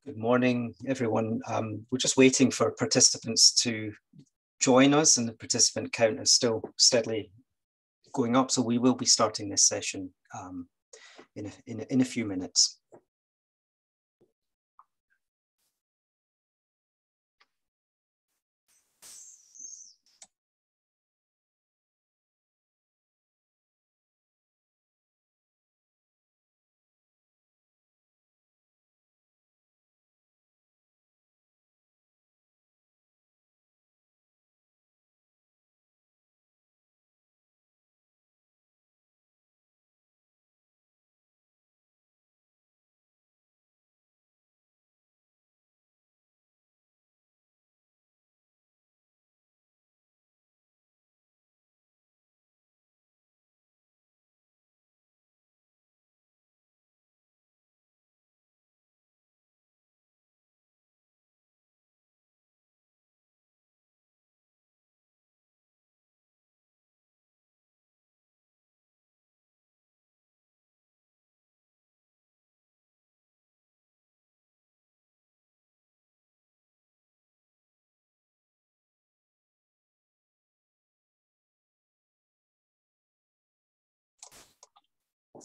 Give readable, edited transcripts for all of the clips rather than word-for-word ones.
Good morning, everyone. We're just waiting for participants to join us, and the participant count is still steadily going up, so we will be starting this session in a few minutes.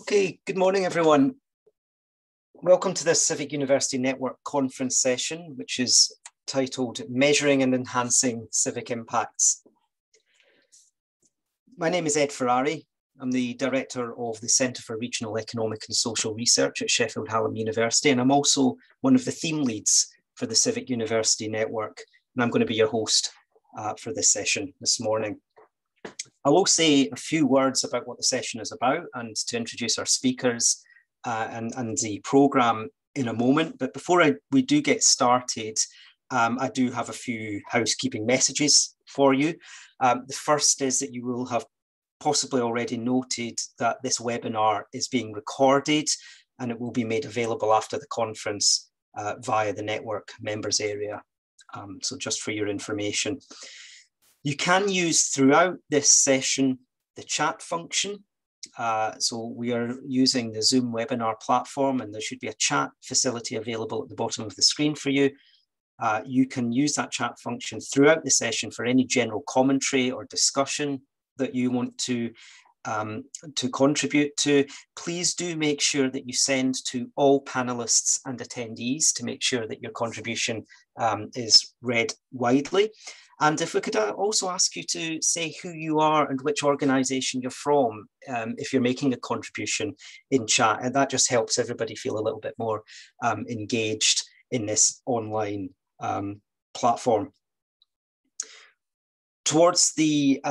Okay, good morning, everyone. Welcome to this Civic University Network conference session, which is titled Measuring and Enhancing Civic Impacts. My name is Ed Ferrari. I'm the Director of the Centre for Regional Economic and Social Research at Sheffield Hallam University, and I'm also one of the theme leads for the Civic University Network, and I'm going to be your host for this session this morning. I will say a few words about what the session is about and to introduce our speakers and the programme in a moment. But before we do get started, I do have a few housekeeping messages for you. The first is that you will have possibly already noted that this webinar is being recorded and it will be made available after the conference via the network members area. So just for your information. You can use throughout this session the chat function. So we are using the Zoom webinar platform, and there should be a chat facility available at the bottom of the screen for you. You can use that chat function throughout the session for any general commentary or discussion that you want to contribute to. Please do make sure that you send to all panelists and attendees to make sure that your contribution is read widely. And if we could also ask you to say who you are and which organisation you're from if you're making a contribution in chat, and that just helps everybody feel a little bit more engaged in this online platform. Towards the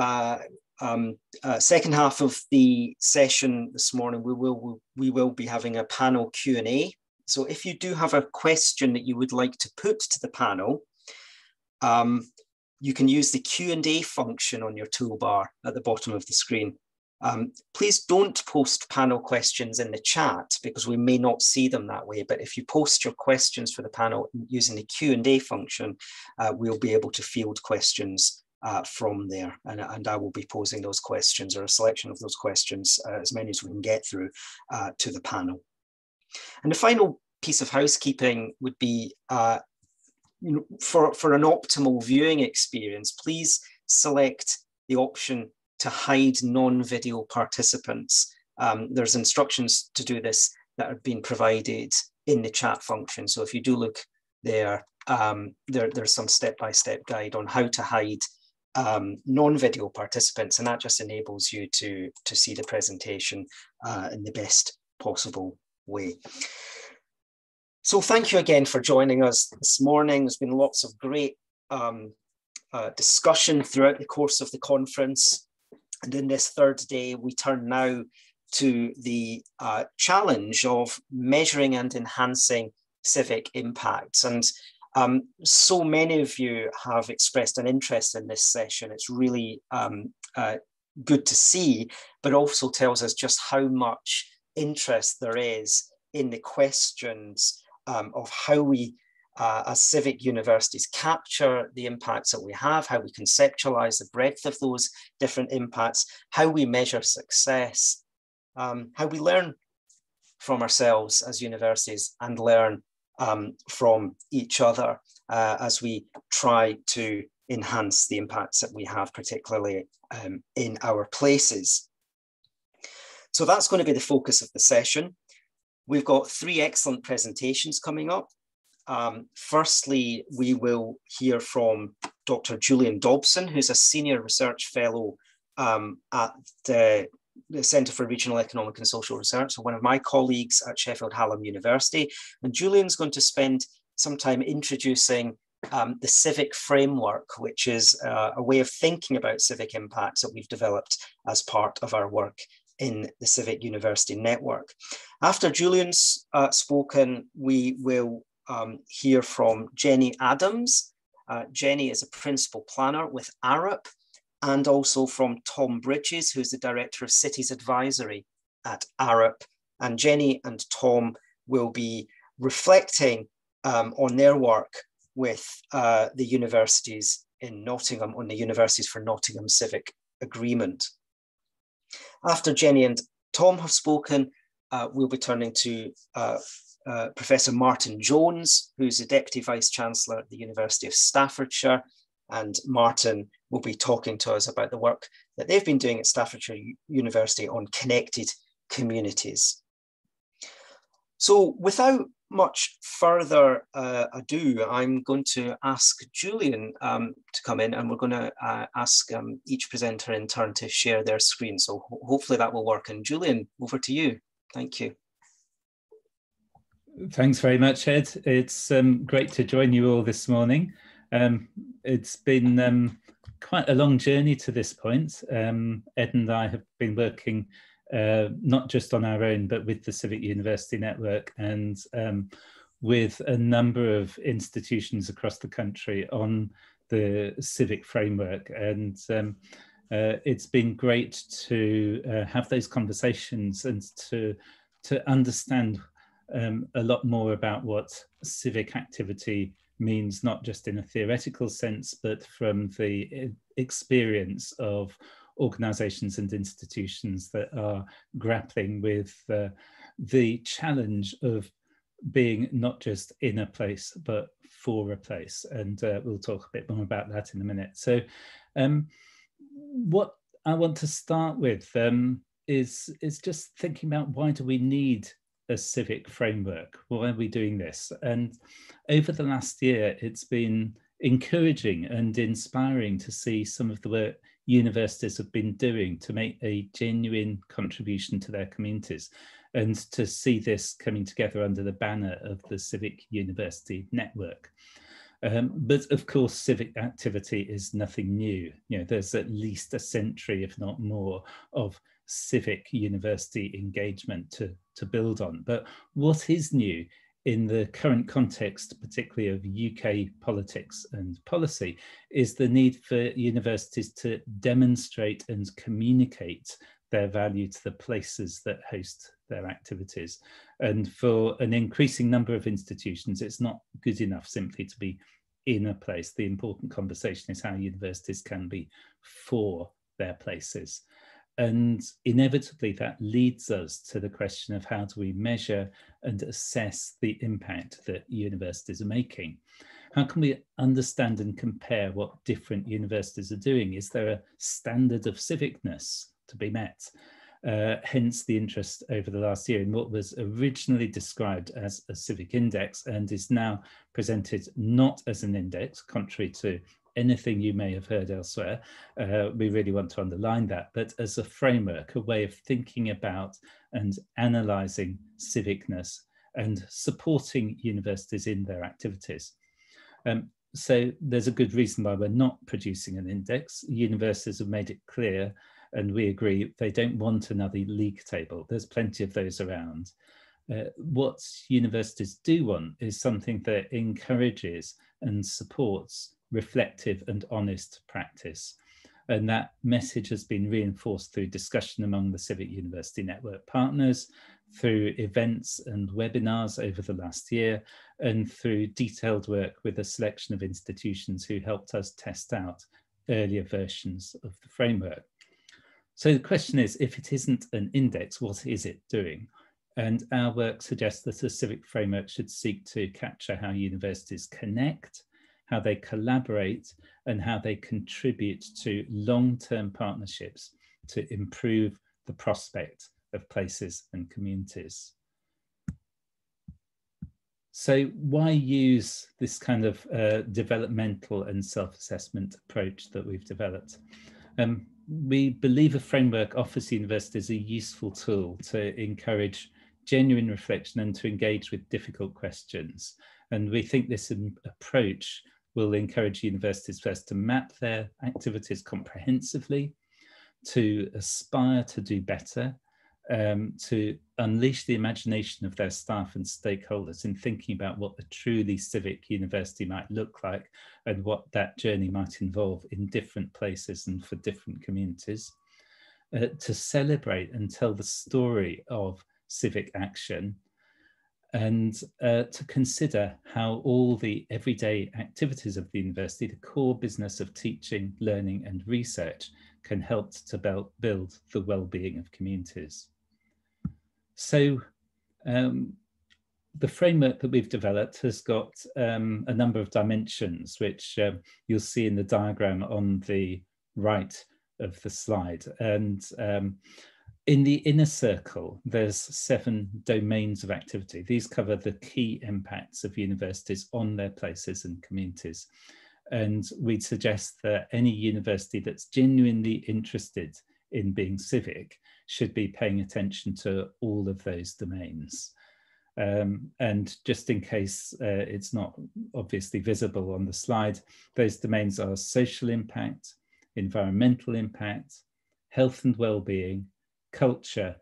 second half of the session this morning, we will be having a panel Q&A. So if you do have a question that you would like to put to the panel, you can use the Q&A function on your toolbar at the bottom of the screen. Please don't post panel questions in the chat because we may not see them that way. But if you post your questions for the panel using the Q&A function, we'll be able to field questions from there. And I will be posing those questions, or a selection of those questions, as many as we can get through, to the panel. And the final piece of housekeeping would be for an optimal viewing experience, please select the option to hide non-video participants. There's instructions to do this that have been provided in the chat function. So if you do look there, there's some step-by-step guide on how to hide non-video participants, and that just enables you to see the presentation in the best possible way. So thank you again for joining us this morning. There's been lots of great discussion throughout the course of the conference. And in this third day, we turn now to the challenge of measuring and enhancing civic impacts. And so many of you have expressed an interest in this session. It's really good to see, but also tells us just how much interest there is in the questions of how we, as civic universities, capture the impacts that we have, how we conceptualize the breadth of those different impacts, how we measure success, how we learn from ourselves as universities and learn from each other as we try to enhance the impacts that we have, particularly in our places. So that's going to be the focus of the session. We've got 3 excellent presentations coming up. Firstly, we will hear from Dr. Julian Dobson, who's a senior research fellow at the Centre for Regional Economic and Social Research, so one of my colleagues at Sheffield Hallam University. And Julian's going to spend some time introducing the Civic framework, which is a way of thinking about civic impacts that we've developed as part of our work in the Civic University Network. After Julian's spoken, we will hear from Jenny Adams. Jenny is a principal planner with Arup, and also from Tom Bridges, who's the Director of Cities Advisory at Arup. And Jenny and Tom will be reflecting on their work with the universities in Nottingham, on the Universities for Nottingham Civic Agreement. After Jenny and Tom have spoken, we'll be turning to Professor Martin Jones, who's the Deputy Vice-Chancellor at the University of Staffordshire. And Martin will be talking to us about the work that they've been doing at Staffordshire University on connected communities. So without much further ado, I'm going to ask Julian to come in, and we're going to ask each presenter in turn to share their screen. So hopefully that will work. And Julian, over to you. Thank you. Thanks very much, Ed. It's great to join you all this morning. It's been quite a long journey to this point. Ed and I have been working not just on our own, but with the Civic University Network and with a number of institutions across the country on the Civic framework. And it's been great to have those conversations and to understand a lot more about what civic activity means, not just in a theoretical sense, but from the experience of organisations and institutions that are grappling with the challenge of being not just in a place, but for a place. And we'll talk a bit more about that in a minute. So what I want to start with is just thinking about, why do we need a civic framework? Why are we doing this? And over the last year, it's been encouraging and inspiring to see some of the work universities have been doing to make a genuine contribution to their communities, and to see this coming together under the banner of the Civic University Network. But of course, civic activity is nothing new. You know, there's at least a century, if not more, of civic university engagement to build on. But what is new in the current context, particularly of UK politics and policy, is the need for universities to demonstrate and communicate their value to the places that host their activities. And for an increasing number of institutions, it's not good enough simply to be in a place. The important conversation is how universities can be for their places. And inevitably that leads us to the question of, how do we measure and assess the impact that universities are making? How can we understand and compare what different universities are doing? Is there a standard of civicness to be met? Hence the interest over the last year in what was originally described as a civic index and is now presented not as an index, contrary to anything you may have heard elsewhere. We really want to underline that, but as a framework, a way of thinking about and analysing civicness and supporting universities in their activities. So there's a good reason why we're not producing an index. Universities have made it clear, and we agree, they don't want another league table. There's plenty of those around. What universities do want is something that encourages and supports reflective and honest practice. And that message has been reinforced through discussion among the Civic University Network partners, through events and webinars over the last year, and through detailed work with a selection of institutions who helped us test out earlier versions of the framework. So the question is, if it isn't an index, what is it doing? And our work suggests that a civic framework should seek to capture how universities connect, how they collaborate, and how they contribute to long-term partnerships to improve the prospect of places and communities. So why use this kind of developmental and self-assessment approach that we've developed? We believe a framework offers universities a useful tool to encourage genuine reflection and to engage with difficult questions. And we think this approach will encourage universities first to map their activities comprehensively, to aspire to do better, to unleash the imagination of their staff and stakeholders in thinking about what a truly civic university might look like and what that journey might involve in different places and for different communities, to celebrate and tell the story of civic action, and to consider how all the everyday activities of the university, the core business of teaching, learning and research, can help to build the well-being of communities. So the framework that we've developed has got a number of dimensions, which you'll see in the diagram on the right of the slide. And in the inner circle, there's 7 domains of activity. These cover the key impacts of universities on their places and communities. And we'd suggest that any university that's genuinely interested in being civic should be paying attention to all of those domains. And just in case it's not obviously visible on the slide, those domains are social impact, environmental impact, health and well-being, culture,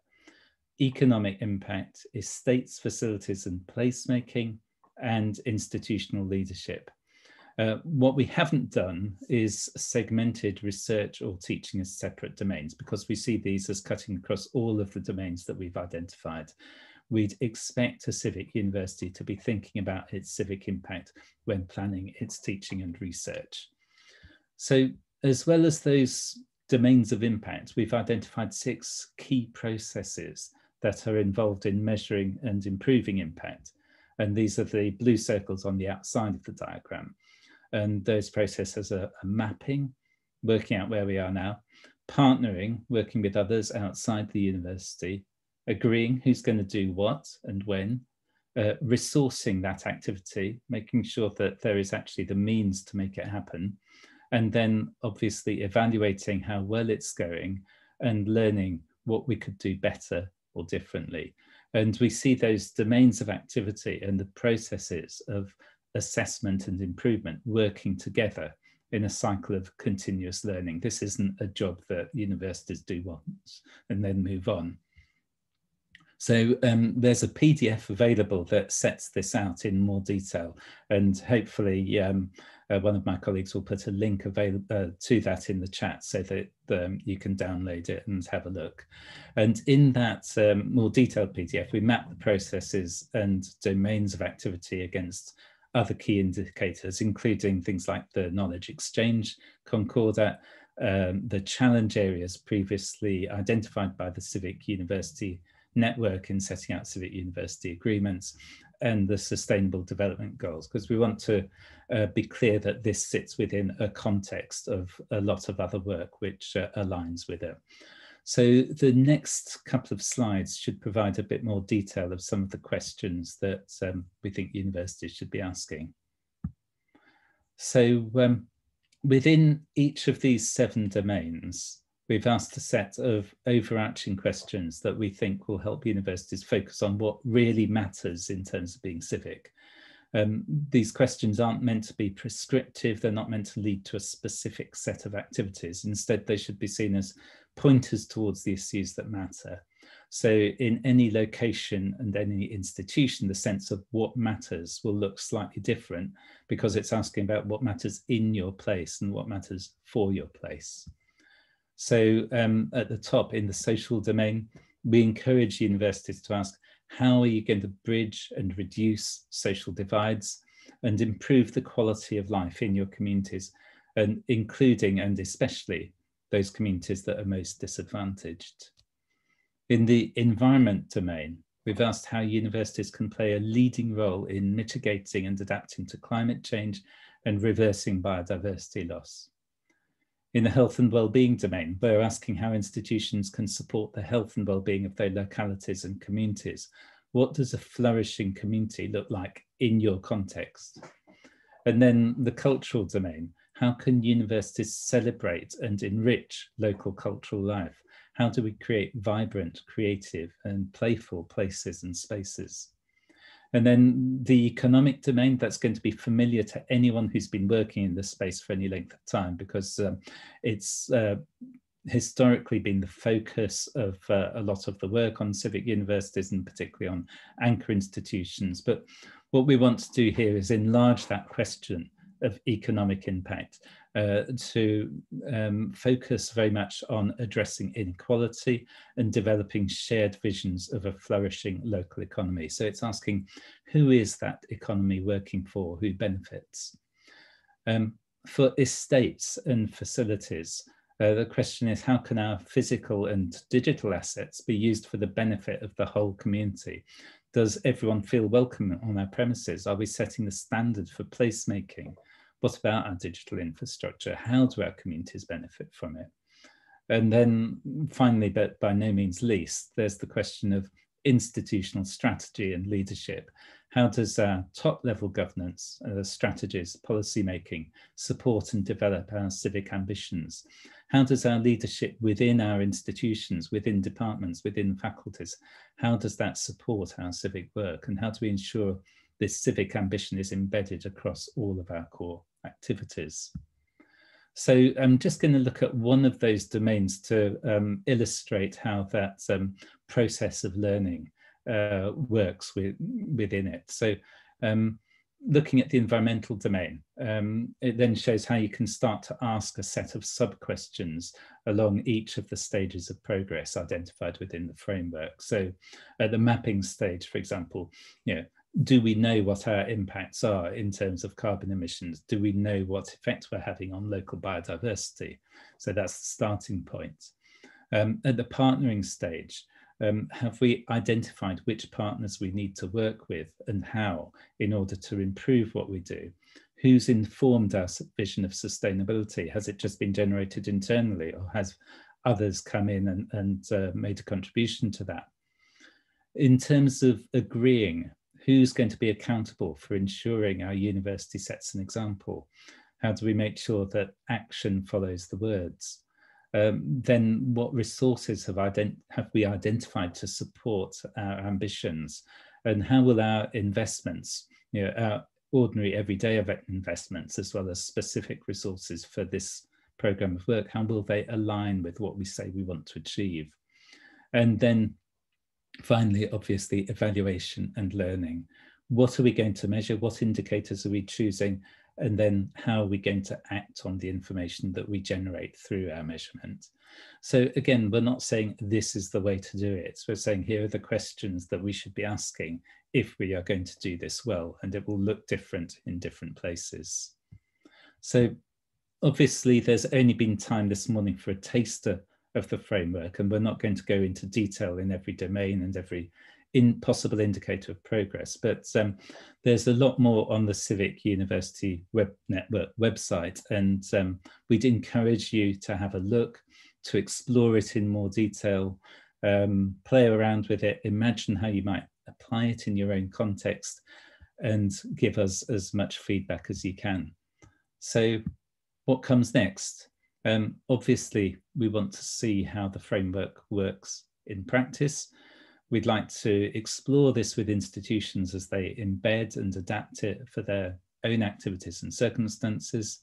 economic impact, estates, facilities and placemaking, and institutional leadership. What we haven't done is segmented research or teaching as separate domains, because we see these as cutting across all of the domains that we've identified. We'd expect a civic university to be thinking about its civic impact when planning its teaching and research. So as well as those domains of impact, we've identified 6 key processes that are involved in measuring and improving impact. And these are the blue circles on the outside of the diagram. And those processes are mapping, working out where we are now, partnering, working with others outside the university, agreeing who's going to do what and when, resourcing that activity, making sure that there is actually the means to make it happen, and then obviously evaluating how well it's going and learning what we could do better or differently. And we see those domains of activity and the processes of assessment and improvement working together in a cycle of continuous learning. This isn't a job that universities do once and then move on. So there's a PDF available that sets this out in more detail, and hopefully one of my colleagues will put a link available to that in the chat so that you can download it and have a look. And in that more detailed PDF, we map the processes and domains of activity against other key indicators, including things like the knowledge exchange concordat, the challenge areas previously identified by the Civic University Network in setting out Civic University agreements, and the sustainable development goals, because we want to be clear that this sits within a context of a lot of other work which aligns with it. So the next couple of slides should provide a bit more detail of some of the questions that we think universities should be asking. So within each of these 7 domains, we've asked a set of overarching questions that we think will help universities focus on what really matters in terms of being civic. These questions aren't meant to be prescriptive. They're not meant to lead to a specific set of activities. Instead, they should be seen as pointers towards the issues that matter. So in any location and any institution, the sense of what matters will look slightly different, because it's asking about what matters in your place and what matters for your place. So at the top, in the social domain, we encourage universities to ask, how are you going to bridge and reduce social divides and improve the quality of life in your communities, and including and especially those communities that are most disadvantaged? In the environment domain, We've asked how universities can play a leading role in mitigating and adapting to climate change and reversing biodiversity loss. In the health and well-being domain, we're asking how institutions can support the health and well-being of their localities and communities. What does a flourishing community look like in your context? And then the cultural domain, how can universities celebrate and enrich local cultural life? How do we create vibrant, creative and playful places and spaces? And then the economic domain, that's going to be familiar to anyone who's been working in this space for any length of time, because it's historically been the focus of a lot of the work on civic universities and particularly on anchor institutions. But what we want to do here is enlarge that question of economic impact to focus very much on addressing inequality and developing shared visions of a flourishing local economy. So it's asking, who is that economy working for, who benefits? For estates and facilities, the question is, how can our physical and digital assets be used for the benefit of the whole community? Does everyone feel welcome on our premises? Are we setting the standard for placemaking? What about our digital infrastructure? How do our communities benefit from it? And then finally, but by no means least, there's the question of institutional strategy and leadership. How does our top level governance, strategies, policy making support and develop our civic ambitions? How does our leadership within our institutions, within departments, within faculties, how does that support our civic work? And how do we ensure this civic ambition is embedded across all of our core activities? So I'm just going to look at one of those domains to illustrate how that process of learning works within it. So looking at the environmental domain, it then shows how you can start to ask a set of sub-questions along each of the stages of progress identified within the framework. So at the mapping stage, for example, do we know what our impacts are in terms of carbon emissions? Do we know what effect we're having on local biodiversity? So that's the starting point. At the partnering stage, have we identified which partners we need to work with and how in order to improve what we do? Who's informed our vision of sustainability? Has it just been generated internally, or has others come in and made a contribution to that? In terms of agreeing, who's going to be accountable for ensuring our university sets an example? How do we make sure that action follows the words? Then what resources have we identified to support our ambitions? And how will our investments, our ordinary everyday investments, as well as specific resources for this program of work, how will they align with what we say we want to achieve? And then finally, obviously, evaluation and learning. What are we going to measure? What indicators are we choosing? And then how are we going to act on the information that we generate through our measurement? So again, we're not saying this is the way to do it. We're saying here are the questions that we should be asking if we are going to do this well, and it will look different in different places. So obviously there's only been time this morning for a taster of the framework, and we're not going to go into detail in every domain and every possible indicator of progress, but there's a lot more on the Civic University Web Network website, and we'd encourage you to have a look, to explore it in more detail, play around with it, imagine how you might apply it in your own context, and give us as much feedback as you can. So what comes next? Obviously, we want to see how the framework works in practice. We'd like to explore this with institutions as they embed and adapt it for their own activities and circumstances.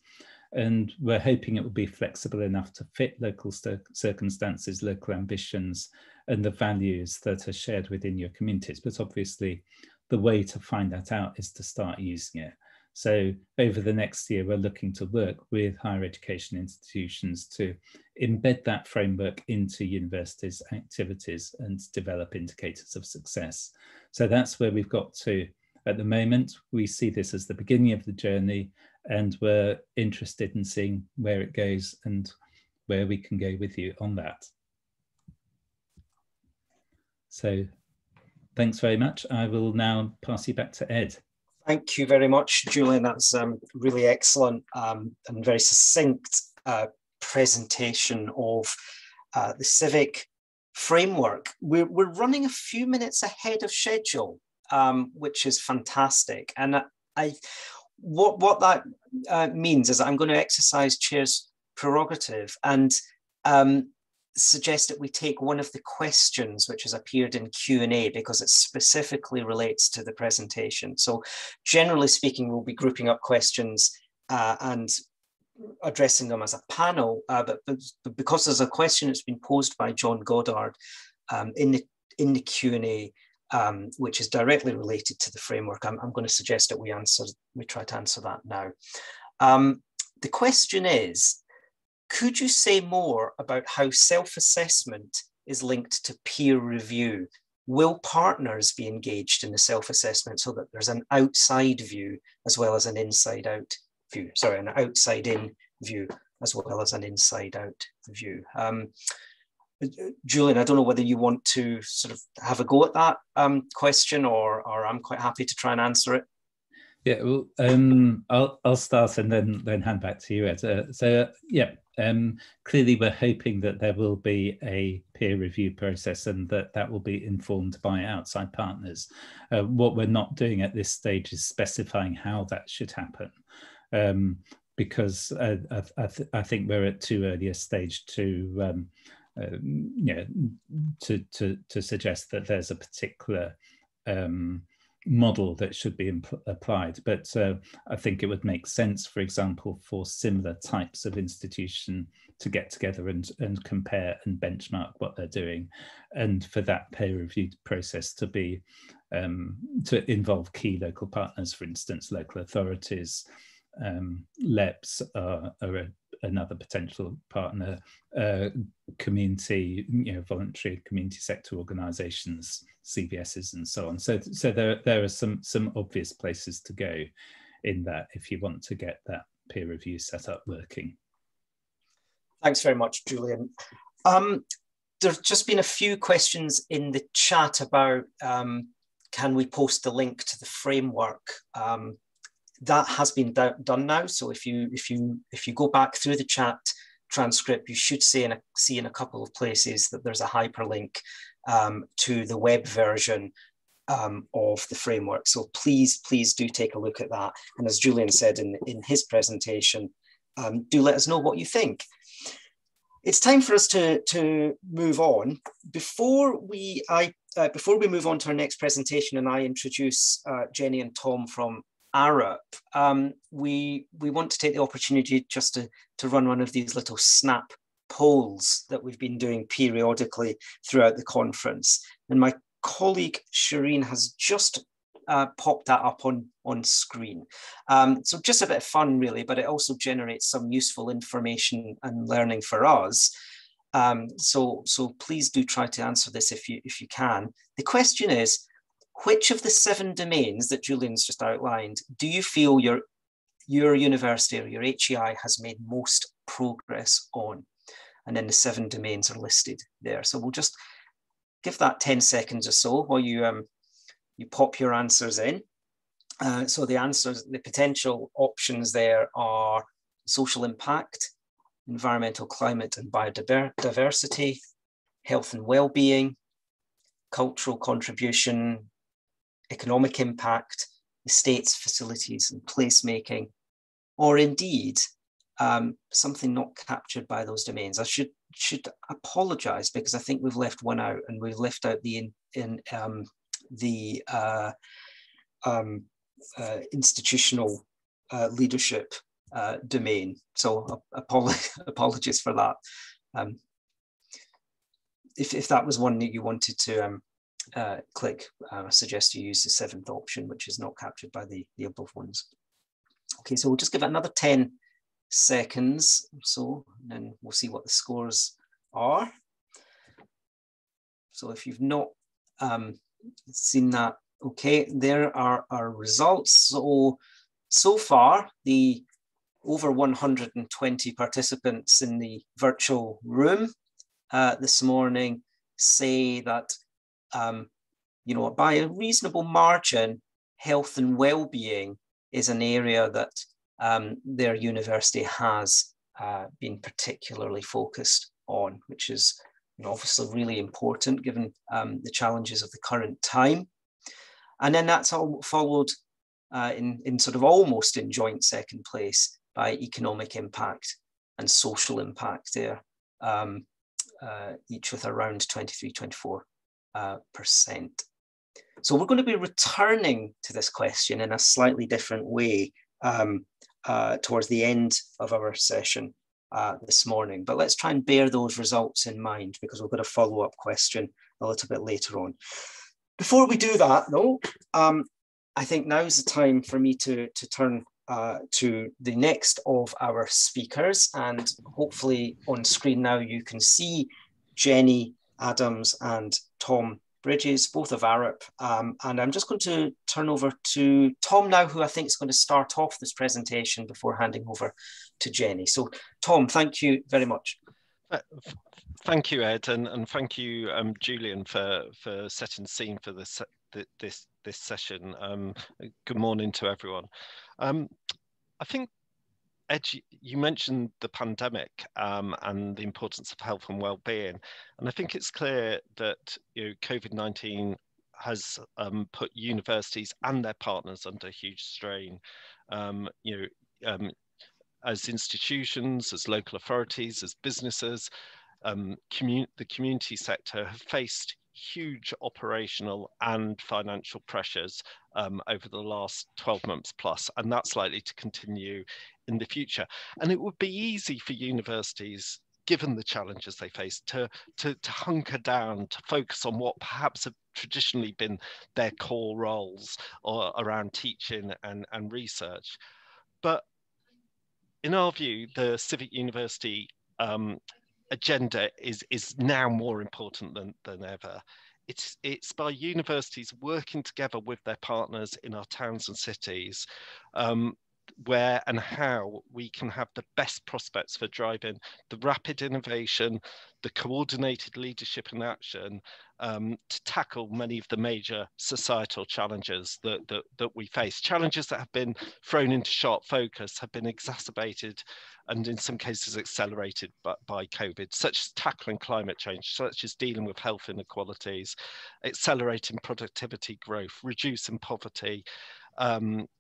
And we're hoping it will be flexible enough to fit local circumstances, local ambitions, and the values that are shared within your communities. But obviously, the way to find that out is to start using it. So over the next year, we're looking to work with higher education institutions to embed that framework into universities' activities and develop indicators of success. So that's where we've got to at the moment. We see this as the beginning of the journey, and we're interested in seeing where it goes and where we can go with you on that. So thanks very much. I will now pass you back to Ed. Thank you very much, Julian. That's really excellent and very succinct presentation of the Civic framework. We're running a few minutes ahead of schedule, which is fantastic. And what that means is I'm going to exercise Chair's prerogative and suggest that we take one of the questions which has appeared in Q&A because it specifically relates to the presentation. So generally speaking, we'll be grouping up questions and addressing them as a panel, but because there's a question that's been posed by John Goddard in the Q&A, which is directly related to the framework, I'm going to suggest that we try to answer that now. The question is, could you say more about how self-assessment is linked to peer review? Will partners be engaged in the self-assessment so that there's an outside view as well as an inside-out view? Sorry, an outside-in view as well as an inside-out view. Julian, I don't know whether you want to sort of have a go at that question, or I'm quite happy to try and answer it. Yeah, well, I'll start and then hand back to you, Ed. Clearly we're hoping that there will be a peer review process and that will be informed by outside partners. What we're not doing at this stage is specifying how that should happen, because I think we're at too early a stage to suggest that there's a particular model that should be applied. But I think it would make sense, for example, for similar types of institution to get together and compare and benchmark what they're doing, and for that peer review process to be to involve key local partners, for instance, local authorities. LEPs are another potential partner, community, voluntary community sector organisations, CVSs, and so on. So there are some obvious places to go in that if you want to get that peer review set up working. Thanks very much, Julian. There's just been a few questions in the chat about can we post the link to the framework? That has been done now. So if you go back through the chat transcript, you should see in a couple of places that there's a hyperlink to the web version of the framework. So please do take a look at that. And as Julian said in his presentation, do let us know what you think. It's time for us to move on. Before we move on to our next presentation and I introduce Jenny and Tom from Arup, we want to take the opportunity just to run one of these little snap polls that we've been doing periodically throughout the conference. And my colleague Shireen has just popped that up on screen. So just a bit of fun really, but it also generates some useful information and learning for us. So please do try to answer this if you can. The question is, which of the 7 domains that Julian's just outlined do you feel your university or your HEI has made most progress on? And then the 7 domains are listed there. So we'll just give that 10 seconds or so while you pop your answers in. So the answers, the potential options there are social impact, environmental, climate and biodiversity, health and well-being, cultural contribution, economic impact, estates, facilities and placemaking, or indeed something not captured by those domains. I should apologise because I think we've left one out, and we've left out the institutional leadership domain. So apologies for that. If that was one that you wanted to click, I suggest you use the 7th option, which is not captured by the above ones. Okay, so we'll just give it another 10 seconds or so, and then we'll see what the scores are. So if you've not seen that, okay, there are our results. So far, the over 120 participants in the virtual room this morning say that you know, by a reasonable margin, health and well-being is an area that their university has been particularly focused on, which is, you know, obviously really important given the challenges of the current time. And then that's all followed in sort of almost in joint second place by economic impact and social impact there, each with around 23-24%. So we're going to be returning to this question in a slightly different way towards the end of our session this morning. But let's try and bear those results in mind, because we've got a follow-up question a little bit later on. Before we do that, though, I think now is the time for me to turn to the next of our speakers. And hopefully on screen now you can see Jenny Adams and Tom Bridges, both of Arup. And I'm just going to turn over to Tom now, who I think is going to start off this presentation before handing over to Jenny. So Tom, thank you very much. Thank you, Ed, and thank you, Julian, for setting the scene for this session. Good morning to everyone. I think, Ed, you mentioned the pandemic and the importance of health and well-being, and I think it's clear that, you know, COVID-19 has put universities and their partners under huge strain. As institutions, as local authorities, as businesses, the community sector have faced huge operational and financial pressures over the last 12 months plus, and that's likely to continue in the future. And it would be easy for universities, given the challenges they face, to hunker down, to focus on what perhaps have traditionally been their core roles, or around teaching and research. But in our view, the Civic University agenda is now more important than ever. It's by universities working together with their partners in our towns and cities, where and how we can have the best prospects for driving the rapid innovation, the coordinated leadership and action to tackle many of the major societal challenges that we face. Challenges that have been thrown into sharp focus, have been exacerbated and in some cases accelerated by COVID, such as tackling climate change, such as dealing with health inequalities, accelerating productivity growth, reducing poverty,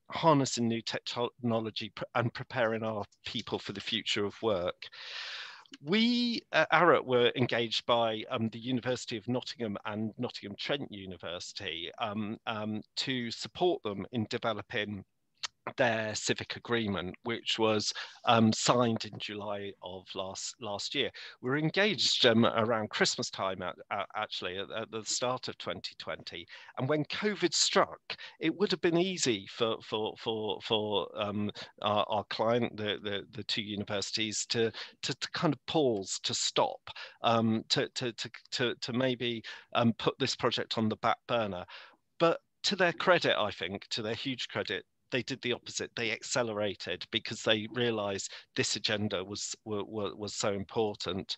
harnessing new technology and preparing our people for the future of work. We at Arup were engaged by the University of Nottingham and Nottingham Trent University to support them in developing their civic agreement, which was signed in July of last year. We were engaged around Christmas time, actually, at the start of 2020. And when COVID struck, it would have been easy for our client, the two universities, to kind of pause, to stop, to maybe put this project on the back burner. But to their credit, I think, to their huge credit, they did the opposite. They accelerated because they realized this agenda was so important.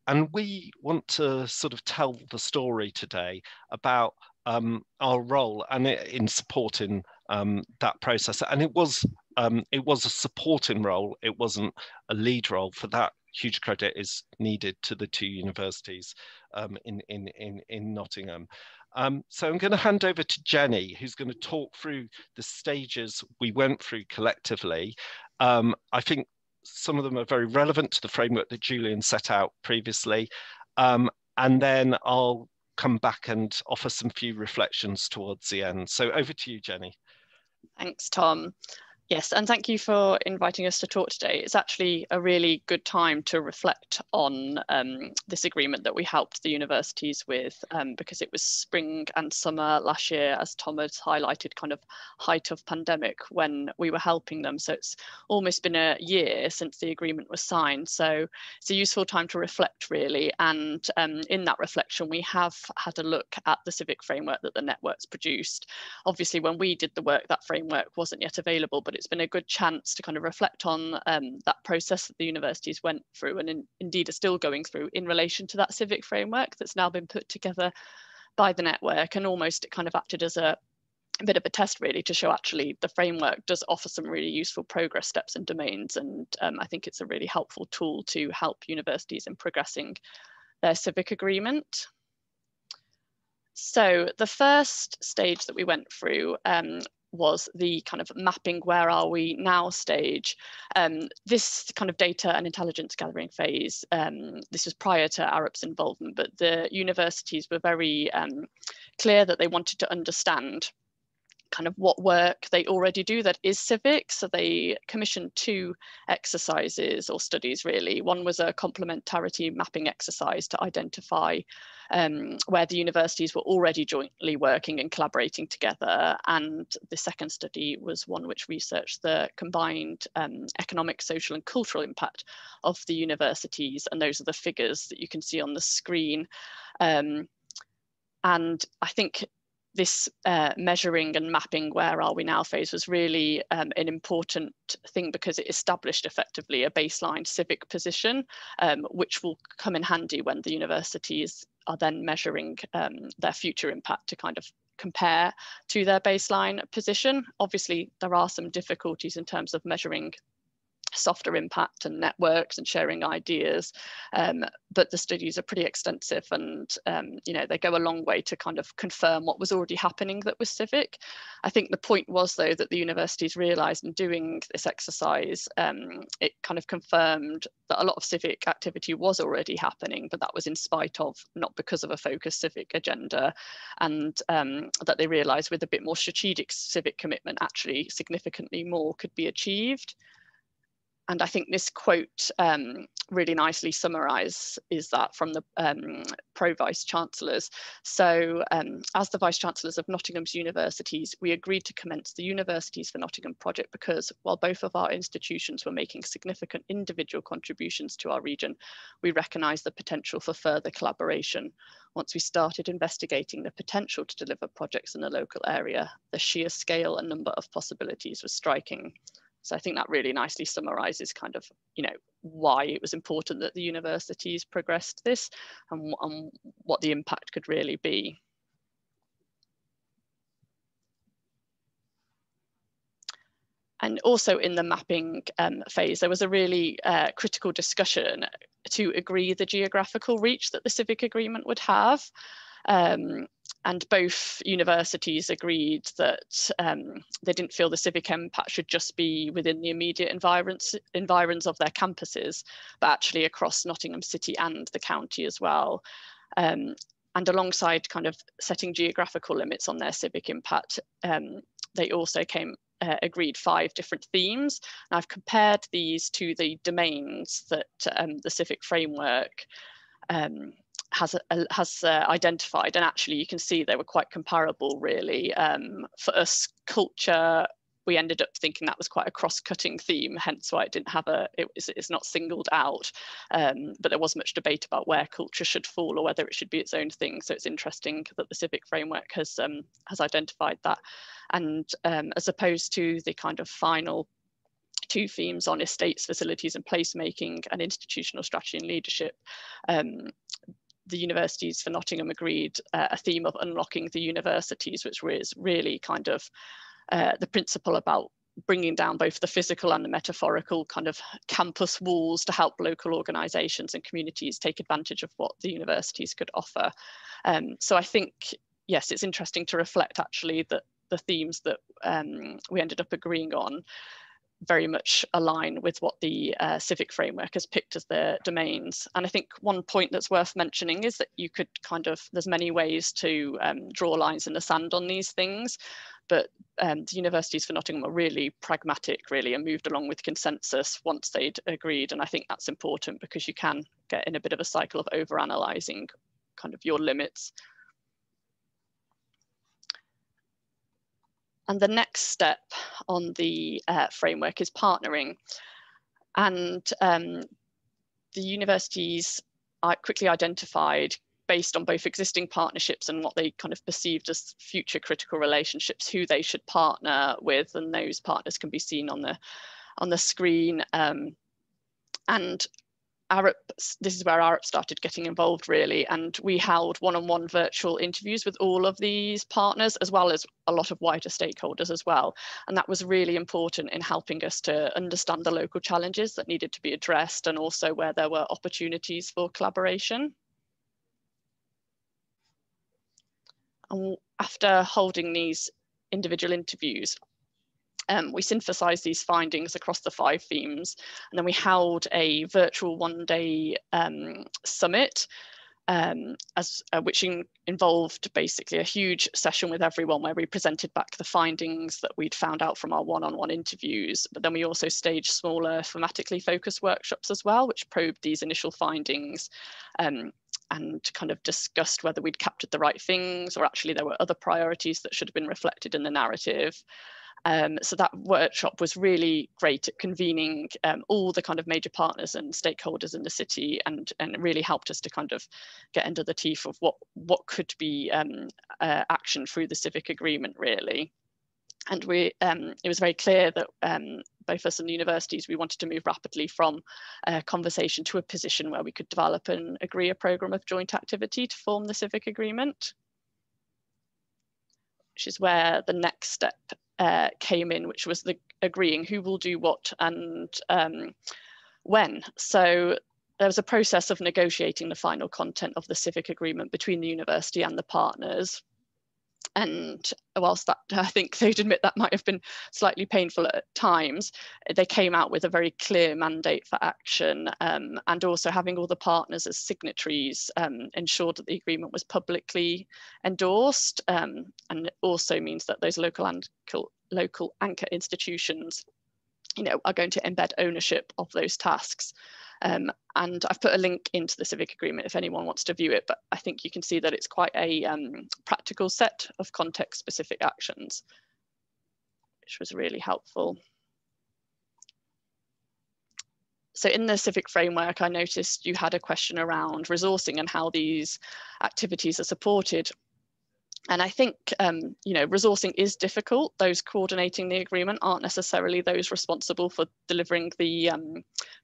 And we want to sort of tell the story today about our role and in supporting that process. And it was a supporting role. It wasn't a lead role. For that, huge credit is needed to the two universities in Nottingham. So I'm going to hand over to Jenny, who's going to talk through the stages we went through collectively. I think some of them are very relevant to the framework that Julian set out previously. And then I'll come back and offer some few reflections towards the end. So over to you, Jenny. Thanks, Tom. Yes, and thank you for inviting us to talk today. It's actually a really good time to reflect on this agreement that we helped the universities with, because it was spring and summer last year, as Tom has highlighted, kind of height of pandemic when we were helping them. So it's almost been a year since the agreement was signed. So it's a useful time to reflect, really. And in that reflection, we have had a look at the Civic framework that the network's produced. Obviously, when we did the work, that framework wasn't yet available, but it's been a good chance to kind of reflect on that process that the universities went through and indeed are still going through in relation to that Civic framework that's now been put together by the network, and almost it kind of acted as a bit of a test really to show actually the framework does offer some really useful progress steps and domains, and I think it's a really helpful tool to help universities in progressing their civic agreement. So the first stage that we went through was the kind of mapping where are we now stage. This kind of data and intelligence gathering phase, this was prior to Arup's involvement, but the universities were very clear that they wanted to understand kind of what work they already do that is civic. So they commissioned 2 exercises or studies really. One was a complementarity mapping exercise to identify where the universities were already jointly working and collaborating together. And the second study was one which researched the combined economic, social and cultural impact of the universities. And those are the figures that you can see on the screen. And I think this measuring and mapping where are we now phase was really an important thing, because it established effectively a baseline civic position, which will come in handy when the universities are then measuring their future impact to kind of compare to their baseline position. Obviously, there are some difficulties in terms of measuring softer impact and networks and sharing ideas, but the studies are pretty extensive, and you know, they go a long way to kind of confirm what was already happening that was civic. I think the point was though that the universities realized in doing this exercise, it kind of confirmed that a lot of civic activity was already happening, but that was in spite of, not because of a focused civic agenda, and that they realized with a bit more strategic civic commitment actually significantly more could be achieved. And I think this quote really nicely summarizes that from the pro-vice chancellors. So as the vice chancellors of Nottingham's universities, we agreed to commence the Universities for Nottingham project because while both of our institutions were making significant individual contributions to our region, we recognised the potential for further collaboration. Once we started investigating the potential to deliver projects in the local area, the sheer scale and number of possibilities was striking. So I think that really nicely summarises kind of, you know, why it was important that the universities progressed this and what the impact could really be. And also in the mapping phase, there was a really critical discussion to agree the geographical reach that the civic agreement would have. And both universities agreed that they didn't feel the civic impact should just be within the immediate environs of their campuses, but actually across Nottingham City and the county as well. And alongside kind of setting geographical limits on their civic impact, they also agreed 5 different themes. And I've compared these to the domains that the civic framework has identified, and actually you can see they were quite comparable really. For us, culture, we ended up thinking that was quite a cross-cutting theme, hence why it didn't have it's not singled out, but there was much debate about where culture should fall or whether it should be its own thing. So it's interesting that the civic framework has identified that. And as opposed to the kind of final 2 themes on estates, facilities and placemaking and institutional strategy and leadership, the Universities for Nottingham agreed a theme of unlocking the universities, which was really kind of the principle about bringing down both the physical and the metaphorical kind of campus walls to help local organisations and communities take advantage of what the universities could offer. So I think, yes, it's interesting to reflect actually that the themes that we ended up agreeing on very much align with what the civic framework has picked as their domains. And I think one point that's worth mentioning is that you could kind of, there's many ways to draw lines in the sand on these things, but the Universities for Nottingham were really pragmatic really and moved along with consensus once they'd agreed. And I think that's important because you can get in a bit of a cycle of over-analysing kind of your limits. And the next step on the framework is partnering. And the universities quickly identified, based on both existing partnerships and what they kind of perceived as future critical relationships, who they should partner with. And those partners can be seen on the screen. And this is where Arup started getting involved really, and we held one-on-one virtual interviews with all of these partners, as well as a lot of wider stakeholders as well. And that was really important in helping us to understand the local challenges that needed to be addressed, and also where there were opportunities for collaboration. And after holding these individual interviews, we synthesized these findings across the 5 themes, and then we held a virtual one-day summit, which involved basically a huge session with everyone where we presented back the findings that we'd found out from our one-on-one interviews. But then we also staged smaller thematically focused workshops as well, which probed these initial findings and kind of discussed whether we'd captured the right things, or actually there were other priorities that should have been reflected in the narrative. So that workshop was really great at convening all the kind of major partners and stakeholders in the city, and really helped us to kind of get into the teeth of what could be action through the Civic agreement really. And it was very clear that both us and the universities, we wanted to move rapidly from a conversation to a position where we could develop and agree a programme of joint activity to form the Civic agreement, which is where the next step came in, which was the agreeing who will do what and when. So there was a process of negotiating the final content of the Civic agreement between the university and the partners. And whilst that, I think they'd admit that might have been slightly painful at times, they came out with a very clear mandate for action, and also having all the partners as signatories ensured that the agreement was publicly endorsed, and it also means that those local anchor institutions, are going to embed ownership of those tasks. And I've put a link into the Civic agreement if anyone wants to view it, but I think you can see that it's quite a practical set of context-specific actions, which was really helpful. So in the Civic framework, I noticed you had a question around resourcing and how these activities are supported. And I think, resourcing is difficult. Those coordinating the agreement aren't necessarily those responsible for delivering the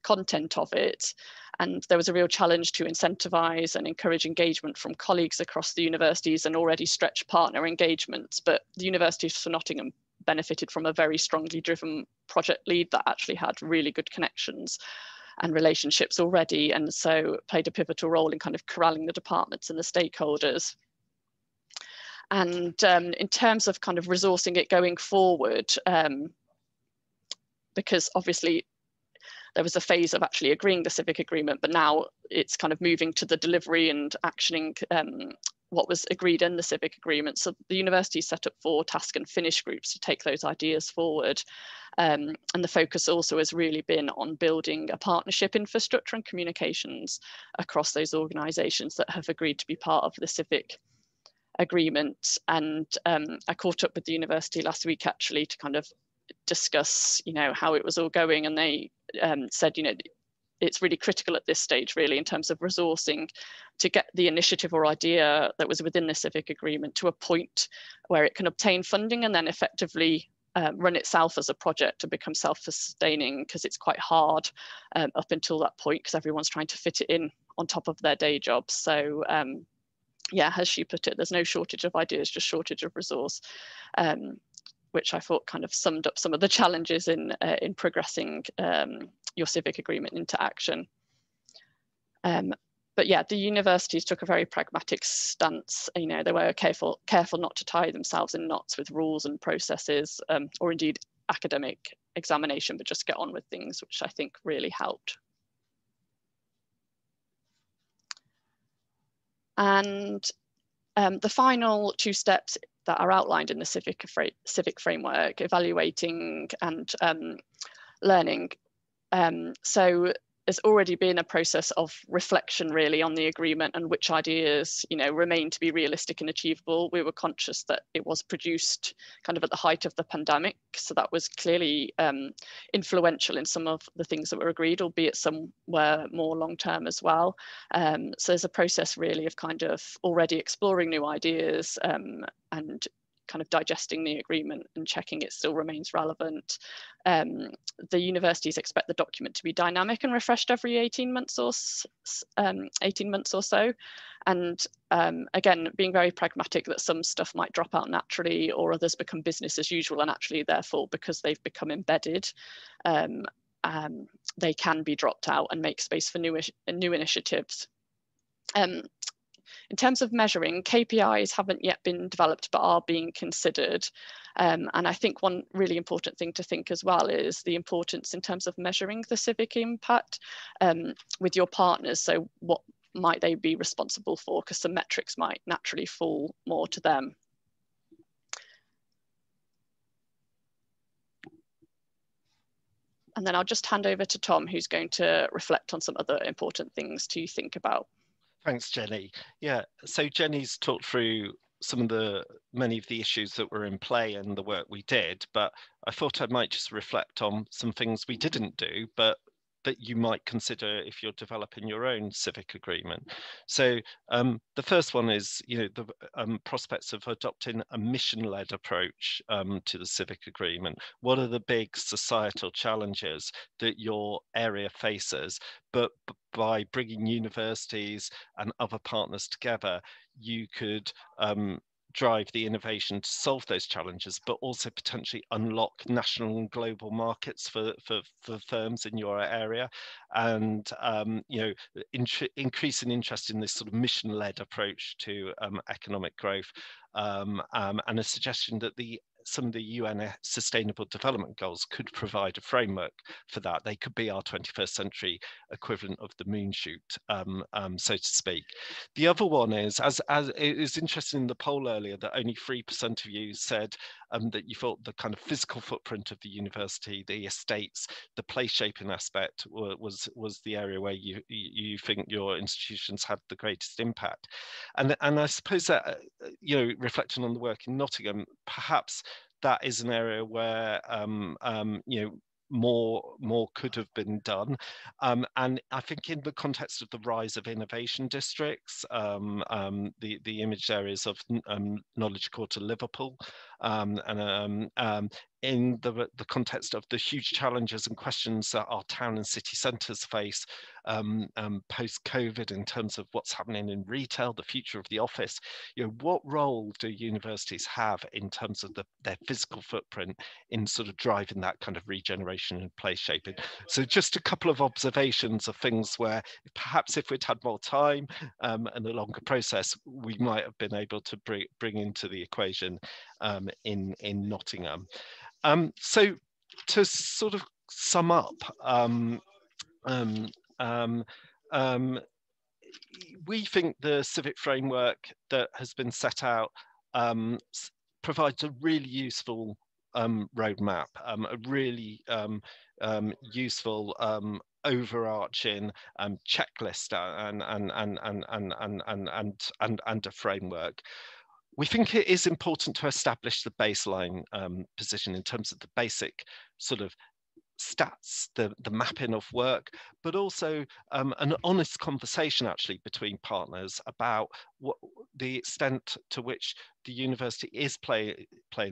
content of it. And there was a real challenge to incentivize and encourage engagement from colleagues across the universities and already stretched partner engagements. But the University of Nottingham benefited from a very strongly driven project lead that actually had really good connections and relationships already, and so played a pivotal role in kind of corralling the departments and the stakeholders. And in terms of kind of resourcing it going forward, because obviously there was a phase of actually agreeing the Civic agreement, but now it's kind of moving to the delivery and actioning what was agreed in the Civic agreement. So the university set up 4 task and finish groups to take those ideas forward. And the focus also has really been on building a partnership infrastructure and communications across those organisations that have agreed to be part of the Civic agreement. And I caught up with the university last week actually to kind of discuss, how it was all going, and they said, it's really critical at this stage really in terms of resourcing to get the initiative or idea that was within the Civic agreement to a point where it can obtain funding and then effectively run itself as a project to become self-sustaining, because it's quite hard up until that point because everyone's trying to fit it in on top of their day jobs. So yeah, as she put it, there's no shortage of ideas, just shortage of resource, which I thought kind of summed up some of the challenges in progressing your Civic agreement into action. But yeah, the universities took a very pragmatic stance. They were careful not to tie themselves in knots with rules and processes, or indeed academic examination, but just get on with things, which I think really helped. And the final 2 steps that are outlined in the Civic framework, evaluating and learning. So there's already been a process of reflection really on the agreement and which ideas, remain to be realistic and achievable. We were conscious that it was produced kind of at the height of the pandemic. So that was clearly influential in some of the things that were agreed, albeit some were more long-term as well. So there's a process really of kind of already exploring new ideas and kind of digesting the agreement and checking it still remains relevant. The universities expect the document to be dynamic and refreshed every 18 months or so. And again, being very pragmatic that some stuff might drop out naturally or others become business as usual, and actually therefore because they've become embedded, they can be dropped out and make space for new initiatives. In terms of measuring, KPIs haven't yet been developed but are being considered. And I think one really important thing to think as well is the importance in terms of measuring the civic impact with your partners. So what might they be responsible for? Because some metrics might naturally fall more to them. And then I'll just hand over to Tom, who's going to reflect on some other important things to think about. Thanks, Jenny. Yeah, so Jenny's talked through some of many of the issues that were in play and the work we did, but I thought I might just reflect on some things we didn't do, but that you might consider if you're developing your own civic agreement. So the first one is, the prospects of adopting a mission-led approach to the civic agreement. What are the big societal challenges that your area faces? But by bringing universities and other partners together, you could drive the innovation to solve those challenges, but also potentially unlock national and global markets for firms in your area, and increasing interest in this sort of mission-led approach to economic growth, and a suggestion that some of the UN Sustainable Development Goals could provide a framework for that. They could be our 21st century equivalent of the moonshoot, so to speak. The other one is, as it was interesting in the poll earlier, that only 3% of you said that you thought the kind of physical footprint of the university, the estates, the place shaping aspect was the area where you think your institutions had the greatest impact. And I suppose that, reflecting on the work in Nottingham, perhaps that is an area where more could have been done, and I think in the context of the rise of innovation districts, the image there is of Knowledge Quarter Liverpool, in the context of the huge challenges and questions that our town and city centres face post-COVID in terms of what's happening in retail, the future of the office. What role do universities have in terms of their physical footprint in sort of driving that kind of regeneration and place shaping? So just a couple of observations of things where perhaps if we'd had more time and a longer process, we might have been able to bring into the equation in Nottingham. So to sort of sum up, we think the civic framework that has been set out provides a really useful roadmap, a really useful overarching checklist and a framework. We think it is important to establish the baseline position in terms of the basic sort of stats, the mapping of work, but also an honest conversation actually between partners about what the extent to which the university is playing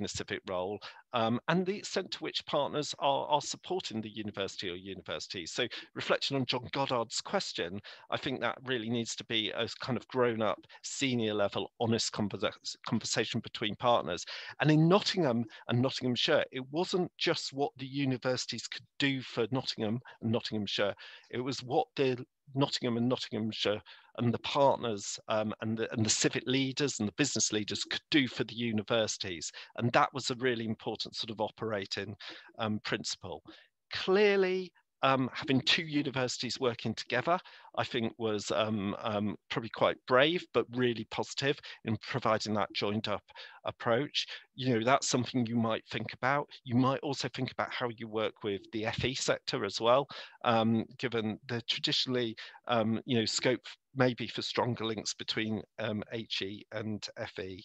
a civic role, and the extent to which partners are supporting the university or universities. So reflection on John Goddard's question, I think that really needs to be a kind of grown-up, senior level, honest conversation between partners. And in Nottingham and Nottinghamshire, it wasn't just what the universities could do for Nottingham and Nottinghamshire, it was what the Nottingham and Nottinghamshire and the partners and the civic leaders and the business leaders could do for the universities. And that was a really important sort of operating principle. Clearly, having two universities working together, I think was probably quite brave, but really positive in providing that joined up approach. That's something you might think about. You might also think about how you work with the FE sector as well, given the traditionally, scope maybe for stronger links between HE and FE.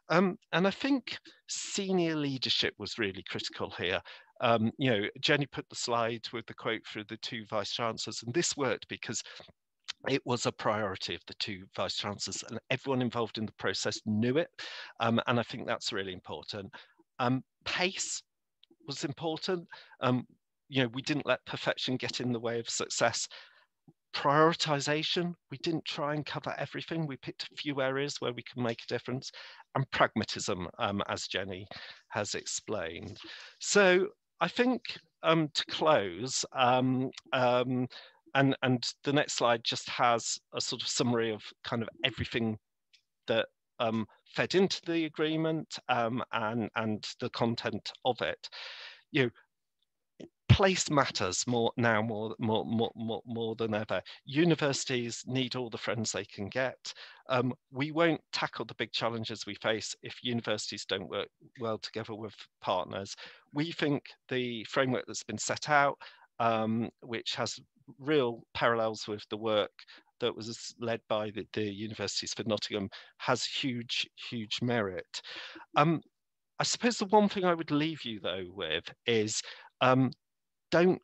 And I think senior leadership was really critical here. Jenny put the slide with the quote through the two vice chancellors, and this worked because it was a priority of the two vice-chancellors, and everyone involved in the process knew it, and I think that's really important. Pace was important. You know, we didn't let perfection get in the way of success. Prioritization, we didn't try and cover everything. We picked a few areas where we can make a difference, and pragmatism, as Jenny has explained. So I think to close, and the next slide just has a sort of summary of kind of everything that fed into the agreement, and the content of it. You know, place matters more than ever. Universities need all the friends they can get. We won't tackle the big challenges we face if universities don't work well together with partners. We think the framework that's been set out, which has real parallels with the work that was led by the Universities for Nottingham, has huge merit. I suppose the one thing I would leave you though with is, don't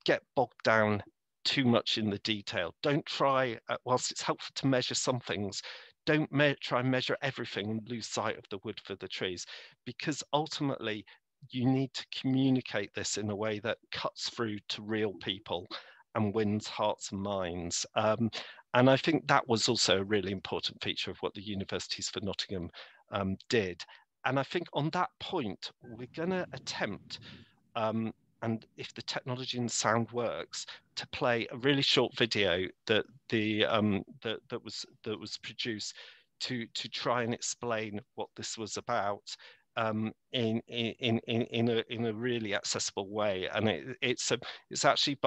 get bogged down too much in the detail. Don't try, whilst it's helpful to measure some things, don't try and measure everything and lose sight of the wood for the trees, because ultimately you need to communicate this in a way that cuts through to real people and wins hearts and minds. And I think that was also a really important feature of what the Universities for Nottingham did. And I think on that point, we're going to attempt, and if the technology and sound works, to play a really short video that that was produced to try and explain what this was about in a really accessible way. And it's actually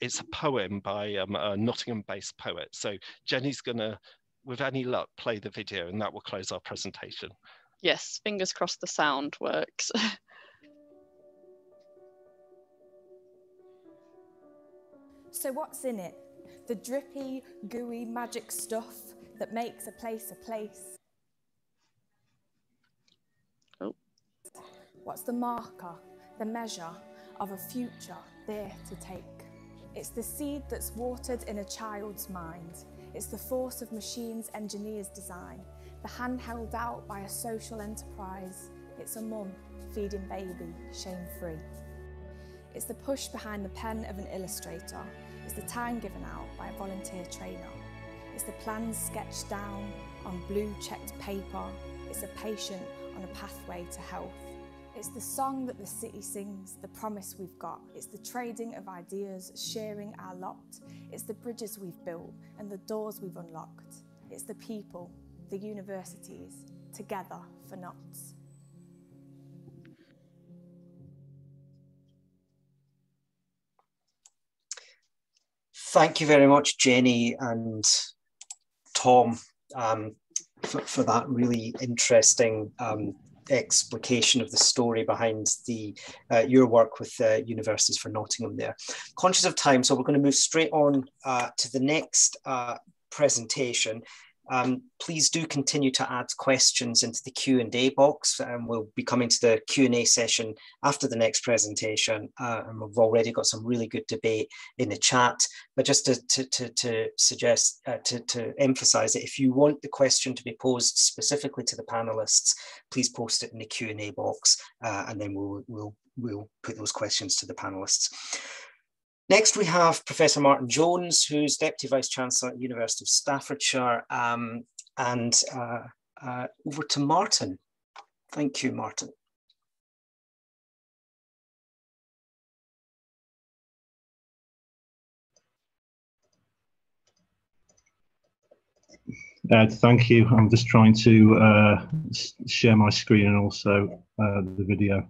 it's a poem by a Nottingham-based poet. So Jenny's gonna, with any luck, play the video, and that will close our presentation. Yes, fingers crossed the sound works. So what's in it? The drippy, gooey magic stuff that makes a place a place. Oh. What's the marker, the measure of a future there to take? It's the seed that's watered in a child's mind. It's the force of machines engineers design. The hand held out by a social enterprise. It's a mum feeding baby, shame-free. It's the push behind the pen of an illustrator. It's the time given out by a volunteer trainer. It's the plans sketched down on blue checked paper. It's a patient on a pathway to health. It's the song that the city sings, the promise we've got. It's the trading of ideas, sharing our lot. It's the bridges we've built and the doors we've unlocked. It's the people, the universities, together for knots. Thank you very much, Jenny and Tom, for that really interesting explication of the story behind your work with Universities for Nottingham there. Conscious of time, so we're going to move straight on to the next presentation. Please do continue to add questions into the Q&A box, and we'll be coming to the Q&A session after the next presentation, and we've already got some really good debate in the chat. But just to suggest, to emphasize that if you want the question to be posed specifically to the panelists, please post it in the Q&A box, and then we'll put those questions to the panelists. Next, we have Professor Martin Jones, who's Deputy Vice-Chancellor at the University of Staffordshire. And over to Martin. Thank you, Martin. Thank you. I'm just trying to share my screen and also the video.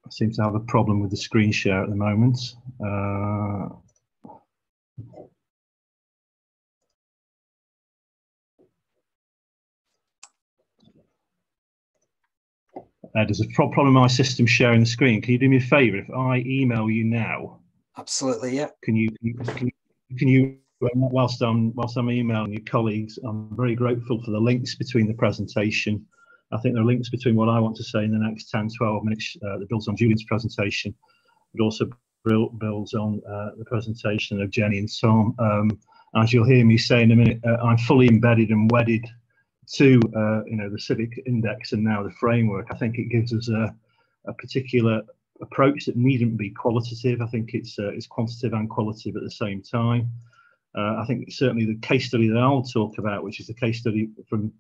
I seem to have a problem with the screen share at the moment. There's a problem with my system sharing the screen. Can you do me a favour? If I email you now, absolutely, yeah. Can you whilst I'm emailing your colleagues, I'm very grateful for the links between the presentation. I think there are links between what I want to say in the next 10, 12 minutes that builds on Julian's presentation but also builds on the presentation of Jenny and Tom. As you'll hear me say in a minute, I'm fully embedded and wedded to the Civic Index and now the framework. I think it gives us a particular approach that needn't be qualitative. I think it's quantitative and qualitative at the same time. I think certainly the case study that I'll talk about, which is the case study from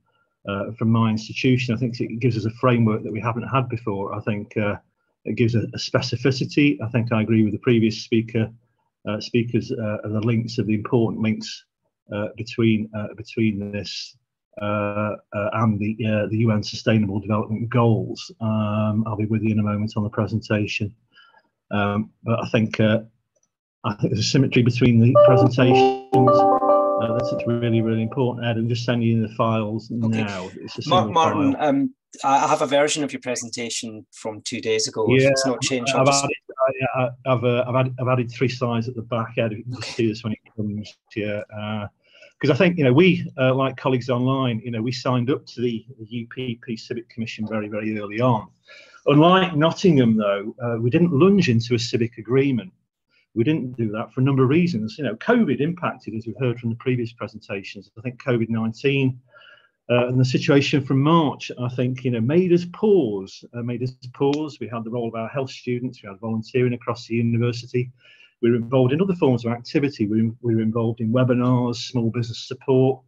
my institution, I think it gives us a framework that we haven't had before. I think it gives a specificity. I think I agree with the previous speakers and the links of the important links between this and the UN Sustainable Development Goals. I'll be with you in a moment on the presentation. But I think there's a symmetry between the presentations. That's really, really important, Ed. I'm just sending you the files now. It's a single Martin, file. I have a version of your presentation from 2 days ago. Yeah, if it's not changed, I've added 3 slides at the back, Ed. You can just see this when it comes here. Because I think, we, like colleagues online, we signed up to the UPP Civic Commission very, very early on. Unlike Nottingham, though, we didn't lunge into a civic agreement. We didn't do that for a number of reasons. COVID impacted, as we've heard from the previous presentations. I think COVID-19 and the situation from March, I think, made us pause. We had the role of our health students. We had volunteering across the university. We were involved in other forms of activity. We were involved in webinars, small business support.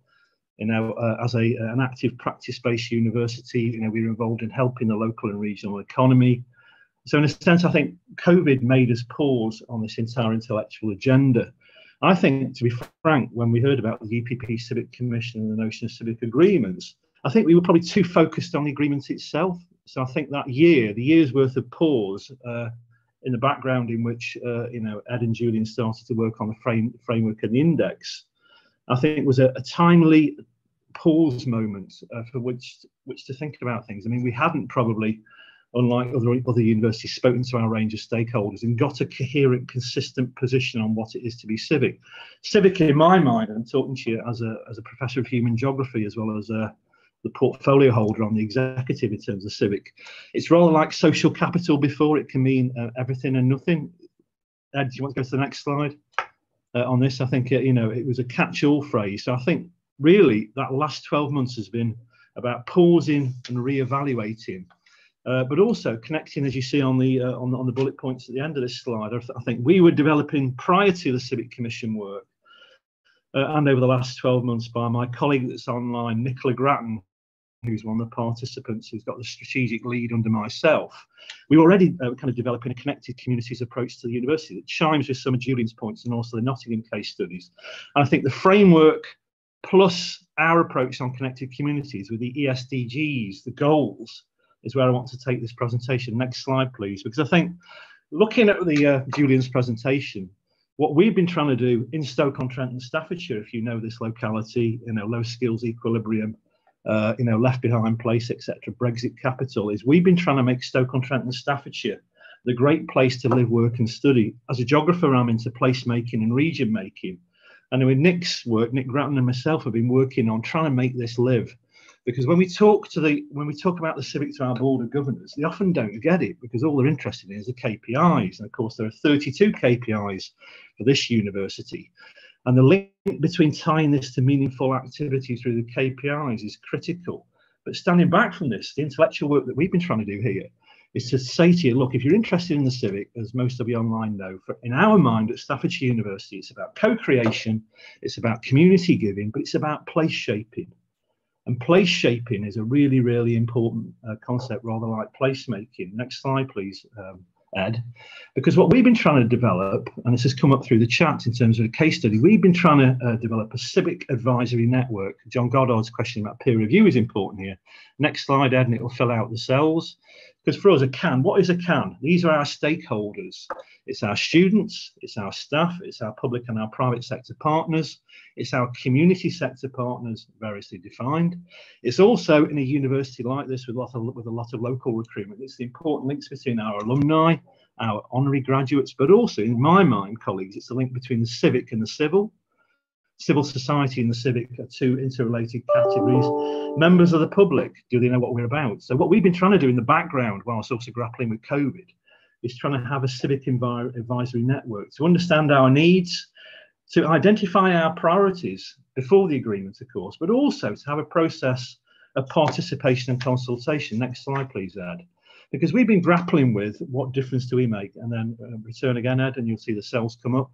As an active practice-based university, we were involved in helping the local and regional economy. So in a sense, I think COVID made us pause on this entire intellectual agenda. I think, to be frank, when we heard about the UPP Civic Commission and the notion of civic agreements, I think we were probably too focused on the agreement itself. So I think that the year's worth of pause in the background in which, Ed and Julian started to work on the framework and the index, I think was a timely pause moment for which to think about things. I mean, we hadn't probably, unlike other universities, spoken to our range of stakeholders and got a coherent, consistent position on what it is to be civic. Civic, in my mind, and I'm talking to you as a professor of human geography as well as the portfolio holder on the executive in terms of civic, it's rather like social capital before. It can mean everything and nothing. Ed, do you want to go to the next slide on this? I think it was a catch-all phrase. So I think really that last 12 months has been about pausing and re-evaluating. But also connecting, as you see on the bullet points at the end of this slide. I think we were developing prior to the Civic Commission work and over the last 12 months by my colleague that's online, Nicola Grattan, who's one of the participants, who's got the strategic lead under myself. We were already kind of developing a connected communities approach to the university that chimes with some of Julian's points and also the Nottingham case studies. And I think the framework plus our approach on connected communities with the ESDGs, the goals, is where I want to take this presentation. Next slide, please. Because I think looking at the Julian's presentation, what we've been trying to do in Stoke-on-Trent and Staffordshire, if you know this locality, low skills equilibrium, left behind place, etc., Brexit capital, is we've been trying to make Stoke-on-Trent and Staffordshire the great place to live, work and study. As a geographer, I'm into place making and region making. And with Nick's work, Nick Grattan and myself have been working on trying to make this live. Because when we talk about the civic to our board of governors, they often don't get it because all they're interested in is the KPIs. And of course, there are 32 KPIs for this university. And the link between tying this to meaningful activity through the KPIs is critical. But standing back from this, the intellectual work that we've been trying to do here is to say to you, look, if you're interested in the civic, as most of you online know, in our mind at Staffordshire University, it's about co-creation, it's about community giving, but it's about place shaping. And place shaping is a really, really important concept, rather like placemaking. Next slide, please, Ed. Because what we've been trying to develop, and this has come up through the chat in terms of a case study, we've been trying to develop a civic advisory network. John Goddard's question about peer review is important here. Next slide, Ed, and it will fill out the cells. Because for us, a CAN, what is a CAN? These are our stakeholders. It's our students, it's our staff, it's our public and our private sector partners, it's our community sector partners, variously defined. It's also in a university like this with a lot of local recruitment. It's the important links between our alumni, our honorary graduates, but also, in my mind, colleagues, it's the link between the civic and the civil. Civil society and the civic are two interrelated categories. Members of the public, do they know what we're about? So what we've been trying to do in the background, whilst also grappling with COVID, is trying to have a civic advisory network to understand our needs, to identify our priorities before the agreement, of course, but also to have a process of participation and consultation. Next slide, please, Ed. Because we've been grappling with what difference do we make, and then return again, Ed, and you'll see the cells come up.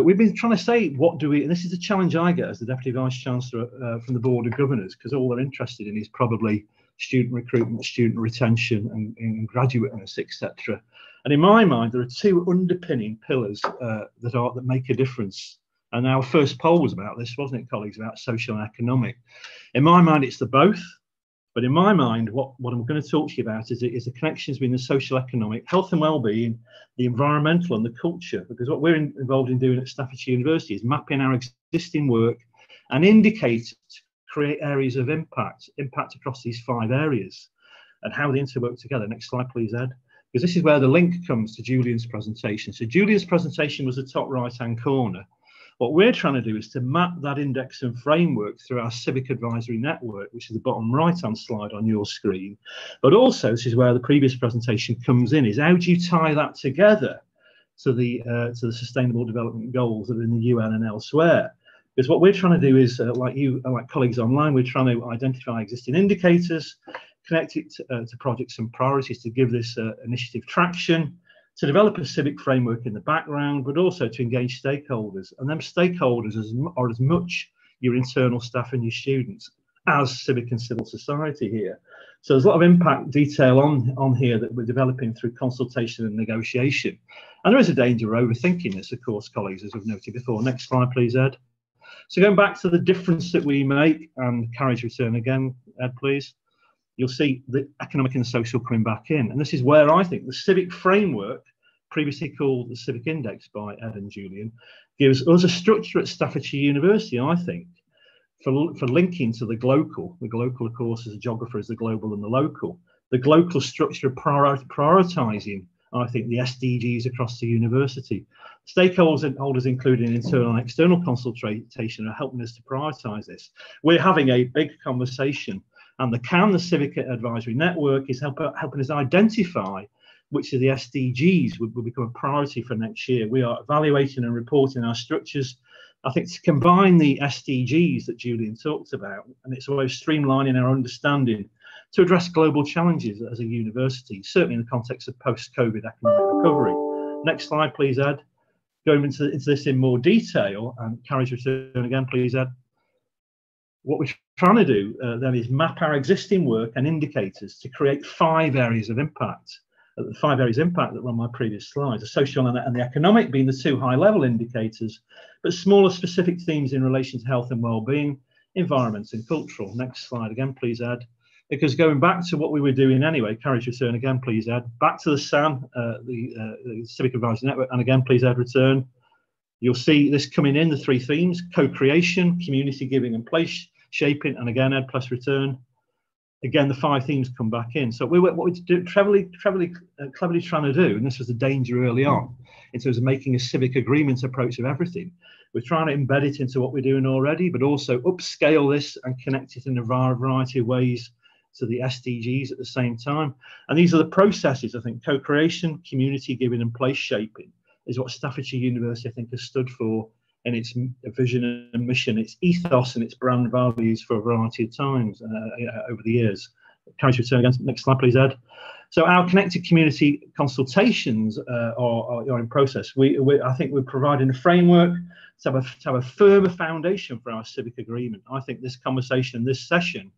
We've been trying to say, what do we, and this is a challenge I get as the Deputy Vice-Chancellor from the Board of Governors, because all they're interested in is probably student recruitment, student retention, and graduateness, etc. And in my mind, there are two underpinning pillars that make a difference. And our first poll was about this, wasn't it, colleagues, about social and economic. In my mind, it's the both. But in my mind, what I'm going to talk to you about is the connections between the social, economic, health and well-being, the environmental and the culture. Because what we're involved in doing at Staffordshire University is mapping our existing work and indicate to create areas of impact across these 5 areas and how they interwork together. Next slide, please, Ed. Because this is where the link comes to Julian's presentation. So Julian's presentation was the top right-hand corner. What we're trying to do is to map that index and framework through our Civic Advisory Network, which is the bottom right-hand slide on your screen. But also, this is where the previous presentation comes in, is how do you tie that together to the Sustainable Development Goals that are in the UN and elsewhere? Because what we're trying to do is, like colleagues online, we're trying to identify existing indicators, connect it to projects and priorities to give this initiative traction, to develop a civic framework in the background, but also to engage stakeholders. And them stakeholders are as much your internal staff and your students as civic and civil society here. So there's a lot of impact detail on here that we're developing through consultation and negotiation. And there is a danger of overthinking this, of course, colleagues, as we've noted before. Next slide, please, Ed. So going back to the difference that we make, and carriage return again, Ed, please. You'll see the economic and social coming back in. And this is where I think the civic framework, previously called the Civic Index by Ed and Julian, gives us a structure at Staffordshire University, I think, for linking to the glocal. The glocal, of course, as a geographer, is the global and the local. The glocal structure of prioritising, I think, the SDGs across the university. Stakeholders, including internal and external consultation, are helping us to prioritise this. We're having a big conversation, and the Civic Advisory Network is helping us identify which of the SDGs will become a priority for next year. We are evaluating and reporting our structures, I think, to combine the SDGs that Julian talked about, and it's a way of streamlining our understanding to address global challenges as a university, certainly in the context of post-COVID economic recovery. Next slide, please, Ed. Going into this in more detail, and carriage return again, please, Ed. What we're trying to do then is map our existing work and indicators to create 5 areas of impact. The 5 areas of impact that were on my previous slides, the social and the economic being the 2 high-level indicators, but smaller specific themes in relation to health and well-being, environment and cultural. Next slide again, please, Ed. Because going back to what we were doing anyway, carriage return again, please, Ed. Back to the SAN, the Civic Advisory Network, and again, please, Ed, return. You'll see this coming in, the 3 themes: co-creation, community giving and place shaping, and again, Ed, plus return. Again, the 5 themes come back in. So what we're cleverly trying to do, and this was the danger early on, in terms of making a civic agreement approach of everything, we're trying to embed it into what we're doing already, but also upscale this and connect it in a variety of ways to the SDGs at the same time. And these are the processes, I think. Co-creation, community giving and place shaping is what Staffordshire University, I think, has stood for in its vision and mission, its ethos and its brand values for a variety of times over the years. Carriage return again. Next slide, please, Ed. So our connected community consultations are in process. I think we're providing a framework to have a firmer foundation for our civic agreement. I think this conversation, this session,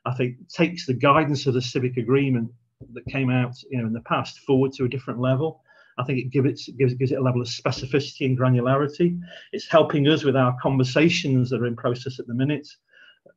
I think takes the guidance of the civic agreement that came out, in the past forward to a different level. I think it gives it a level of specificity and granularity. It's helping us with our conversations that are in process at the minute,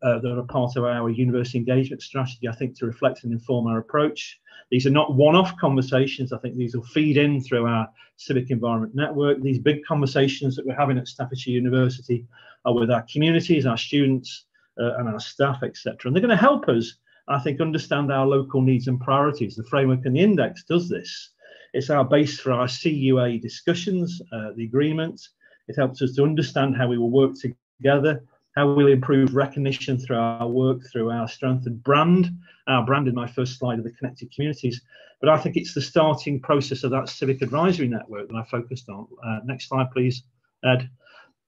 that are part of our university engagement strategy, I think, to reflect and inform our approach. These are not one-off conversations. I think these will feed in through our Civic Environment Network. These big conversations that we're having at Staffordshire University are with our communities, our students, and our staff, etc. And they're going to help us, I think, understand our local needs and priorities. The framework and the index does this. It's our base for our CUA discussions, the agreement. It helps us to understand how we will work together, how we'll improve recognition through our work, through our strengthened brand. Our brand in my first slide of the connected communities. But I think it's the starting process of that civic advisory network that I focused on. Next slide, please, Ed.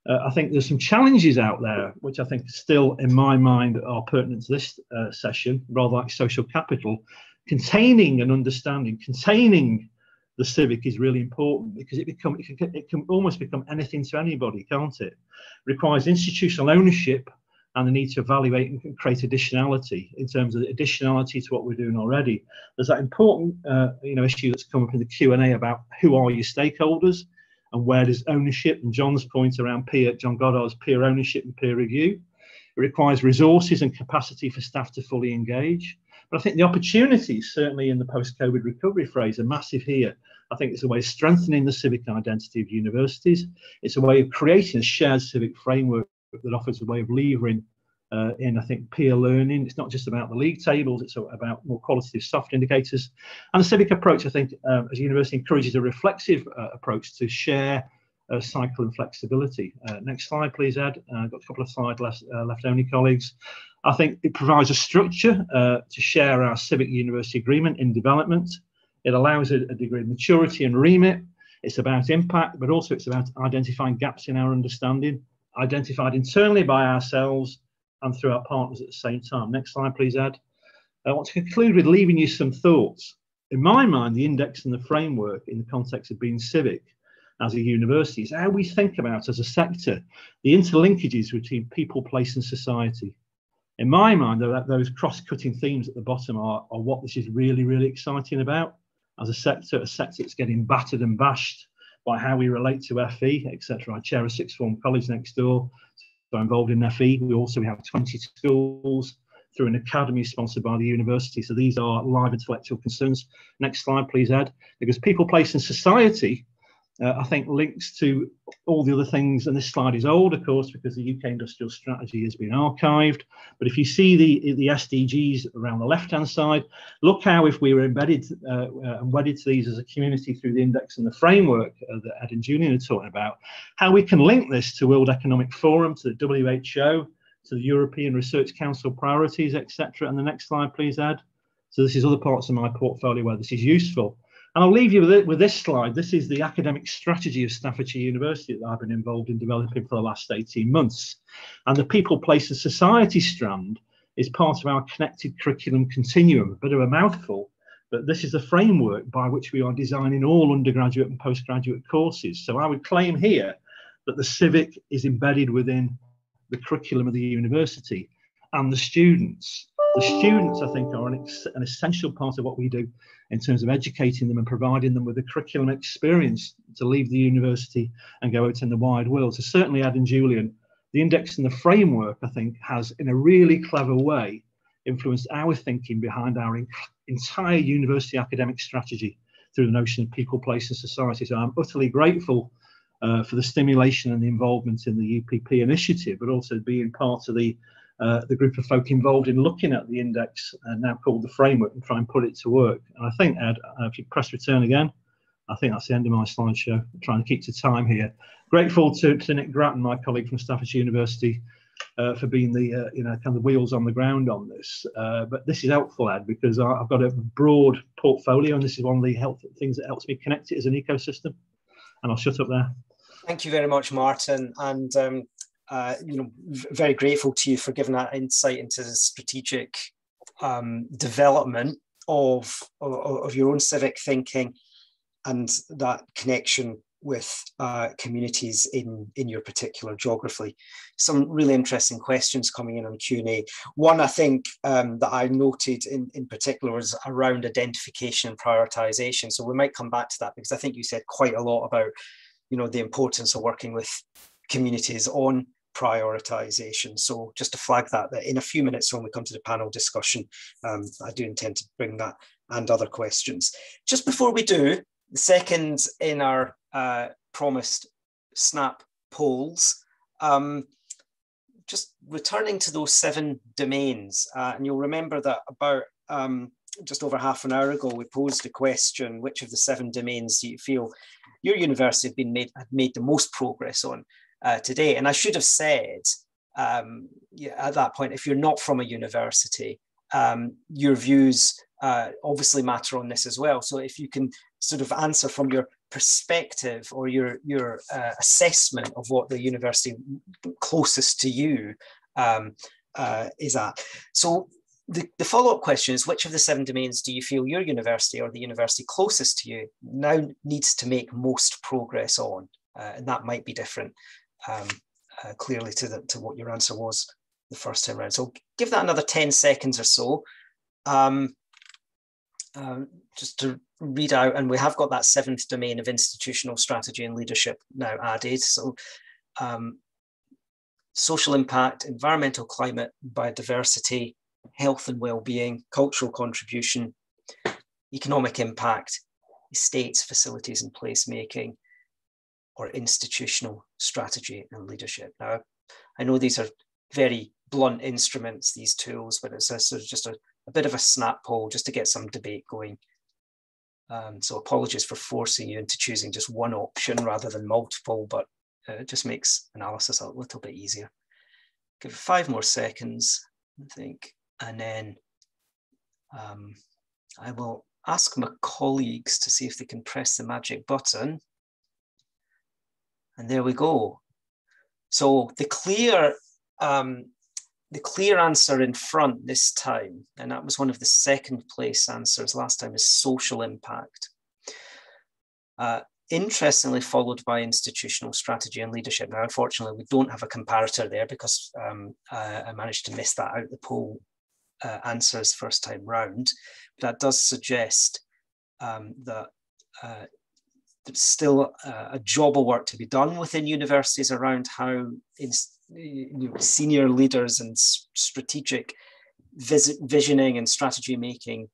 I think there's some challenges out there, which I think still, in my mind, are pertinent to this session, rather like social capital. Containing an understanding, containing the civic is really important, because it can almost become anything to anybody, can't it? It requires institutional ownership and the need to evaluate and create additionality in terms of the additionality to what we're doing already. There's that important issue that's come up in the Q&A about who are your stakeholders and where does ownership, and John's point around John Goddard's peer ownership and peer review. It requires resources and capacity for staff to fully engage. But I think the opportunities, certainly in the post-COVID recovery phase, are massive here. I think it's a way of strengthening the civic identity of universities. It's a way of creating a shared civic framework that offers a way of levering in, I think, peer learning. It's not just about the league tables, it's about more qualitative soft indicators. And the civic approach, I think, as a university, encourages a reflexive approach to share, cycle and flexibility. Next slide, please, Ed. I've got a couple of slides left only, colleagues. I think it provides a structure to share our civic university agreement in development. It allows a degree of maturity and remit. It's about impact, but also it's about identifying gaps in our understanding, identified internally by ourselves and through our partners at the same time. Next slide, please, Ed. I want to conclude with leaving you some thoughts. In my mind, the index and the framework in the context of being civic as a university is how we think about, as a sector, the interlinkages between people, place and society. In my mind, those cross-cutting themes at the bottom are what this is really, really exciting about. As a sector that's getting battered and bashed by how we relate to FE, etc. I chair a sixth form college next door, so I'm involved in FE. We have 20 schools through an academy sponsored by the university. So these are live intellectual concerns. Next slide, please, Ed. Because people, place and society, I think, links to all the other things. And this slide is old, of course, because the UK industrial strategy has been archived. But if you see the SDGs around the left-hand side, look how, if we were embedded and wedded to these as a community through the index and the framework that Ed and Julian are talking about, how we can link this to World Economic Forum, to the WHO, to the European Research Council priorities, etc. And the next slide, please, Ed. So this is other parts of my portfolio where this is useful. And I'll leave you with this slide. This is the academic strategy of Staffordshire University that I've been involved in developing for the last 18 months. And the people, place and society strand is part of our connected curriculum continuum. A bit of a mouthful, but this is the framework by which we are designing all undergraduate and postgraduate courses. So I would claim here that the civic is embedded within the curriculum of the university and the students. The students, I think, are an essential part of what we do in terms of educating them and providing them with a curriculum experience to leave the university and go out in the wide world. So certainly, Ed and Julian, the index and the framework, I think, has in a really clever way influenced our thinking behind our entire university academic strategy through the notion of people, place and society. So I'm utterly grateful for the stimulation and the involvement in the UPP initiative, but also being part of the group of folk involved in looking at the index, now called the framework, and try and put it to work. And I think, Ed, if you press return again, I think that's the end of my slideshow. I'm trying to keep to time here. Grateful to Nick Grattan, my colleague from Staffordshire University, for being the kind of wheels on the ground on this. But this is helpful, Ed, because I've got a broad portfolio, and this is one of the things that helps me connect it as an ecosystem. And I'll shut up there. Thank you very much, Martin. And very grateful to you for giving that insight into the strategic development of your own civic thinking and that connection with communities in your particular geography. Some really interesting questions coming in on Q&A. One, I think, that I noted in particular was around identification and prioritization. So we might come back to that, because I think you said quite a lot about the importance of working with communities on prioritization. So just to flag that in a few minutes when we come to the panel discussion, I do intend to bring that and other questions. Just before we do, the second in our promised snap polls, just returning to those 7 domains, and you'll remember that about just over half an hour ago, we posed a question: which of the 7 domains do you feel your university had made the most progress on today? And I should have said at that point, if you're not from a university, your views obviously matter on this as well. So if you can sort of answer from your perspective or your assessment of what the university closest to you is at. So the follow-up question is, which of the 7 domains do you feel your university or the university closest to you now needs to make most progress on? And that might be different clearly to what your answer was the first time around. So give that another 10 seconds or so. Just to read out, and we have got that 7th domain of institutional strategy and leadership now added. So social impact, environmental climate, biodiversity, health and well-being, cultural contribution, economic impact, estates, facilities and placemaking, or institutional strategy and leadership. Now, I know these are very blunt instruments, these tools, but it's sort of just a bit of a snap poll just to get some debate going. So apologies for forcing you into choosing just one option rather than multiple, but it just makes analysis a little bit easier. Give it 5 more seconds, I think, and then I will ask my colleagues to see if they can press the magic button. And there we go. So the clear answer in front this time, and that was one of the 2nd place answers last time, is social impact. Interestingly followed by institutional strategy and leadership. Now, unfortunately, we don't have a comparator there because I managed to miss that out the poll answers first time round. But that does suggest that there's still a job of work to be done within universities around how senior leaders and strategic visioning and strategy making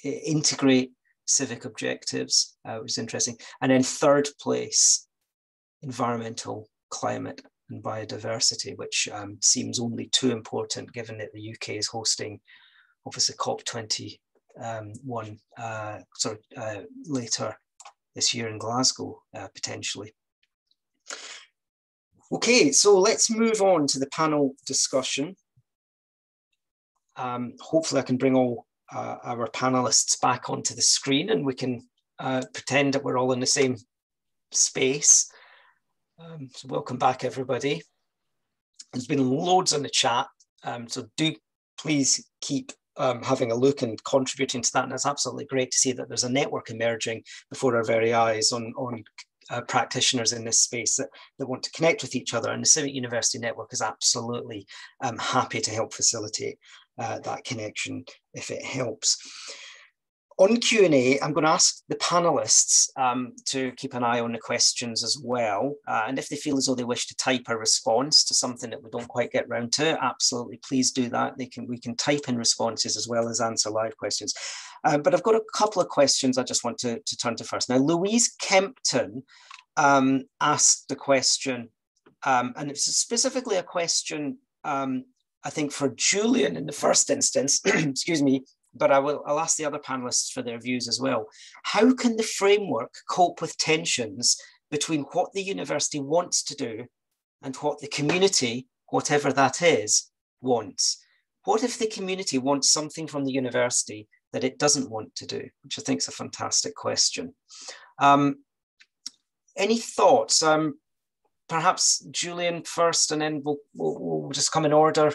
integrate civic objectives, which is interesting. And then 3rd place, environmental, climate and biodiversity, which seems only too important given that the UK is hosting obviously COP21 later this year in Glasgow, potentially. Okay, so let's move on to the panel discussion. Hopefully I can bring all our panelists back onto the screen and we can pretend that we're all in the same space. So welcome back, everybody. There's been loads on the chat, so do please keep having a look and contributing to that. And it's absolutely great to see that there's a network emerging before our very eyes on practitioners in this space that want to connect with each other. And the Civic University Network is absolutely happy to help facilitate that connection if it helps. On Q&A, I'm going to ask the panelists to keep an eye on the questions as well. And if they feel as though they wish to type a response to something that we don't quite get round to, absolutely, please do that. We can type in responses as well as answer live questions. But I've got a couple of questions I just want to turn to first. Now, Louise Kempton asked the question, and it's specifically a question, I think, for Julian in the first instance, excuse me, but I'll ask the other panelists for their views as well. How can the framework cope with tensions between what the university wants to do and what the community, whatever that is, wants? What if the community wants something from the university that it doesn't want to do? Which I think is a fantastic question. Any thoughts? Perhaps Julian first, and then we'll just come in order.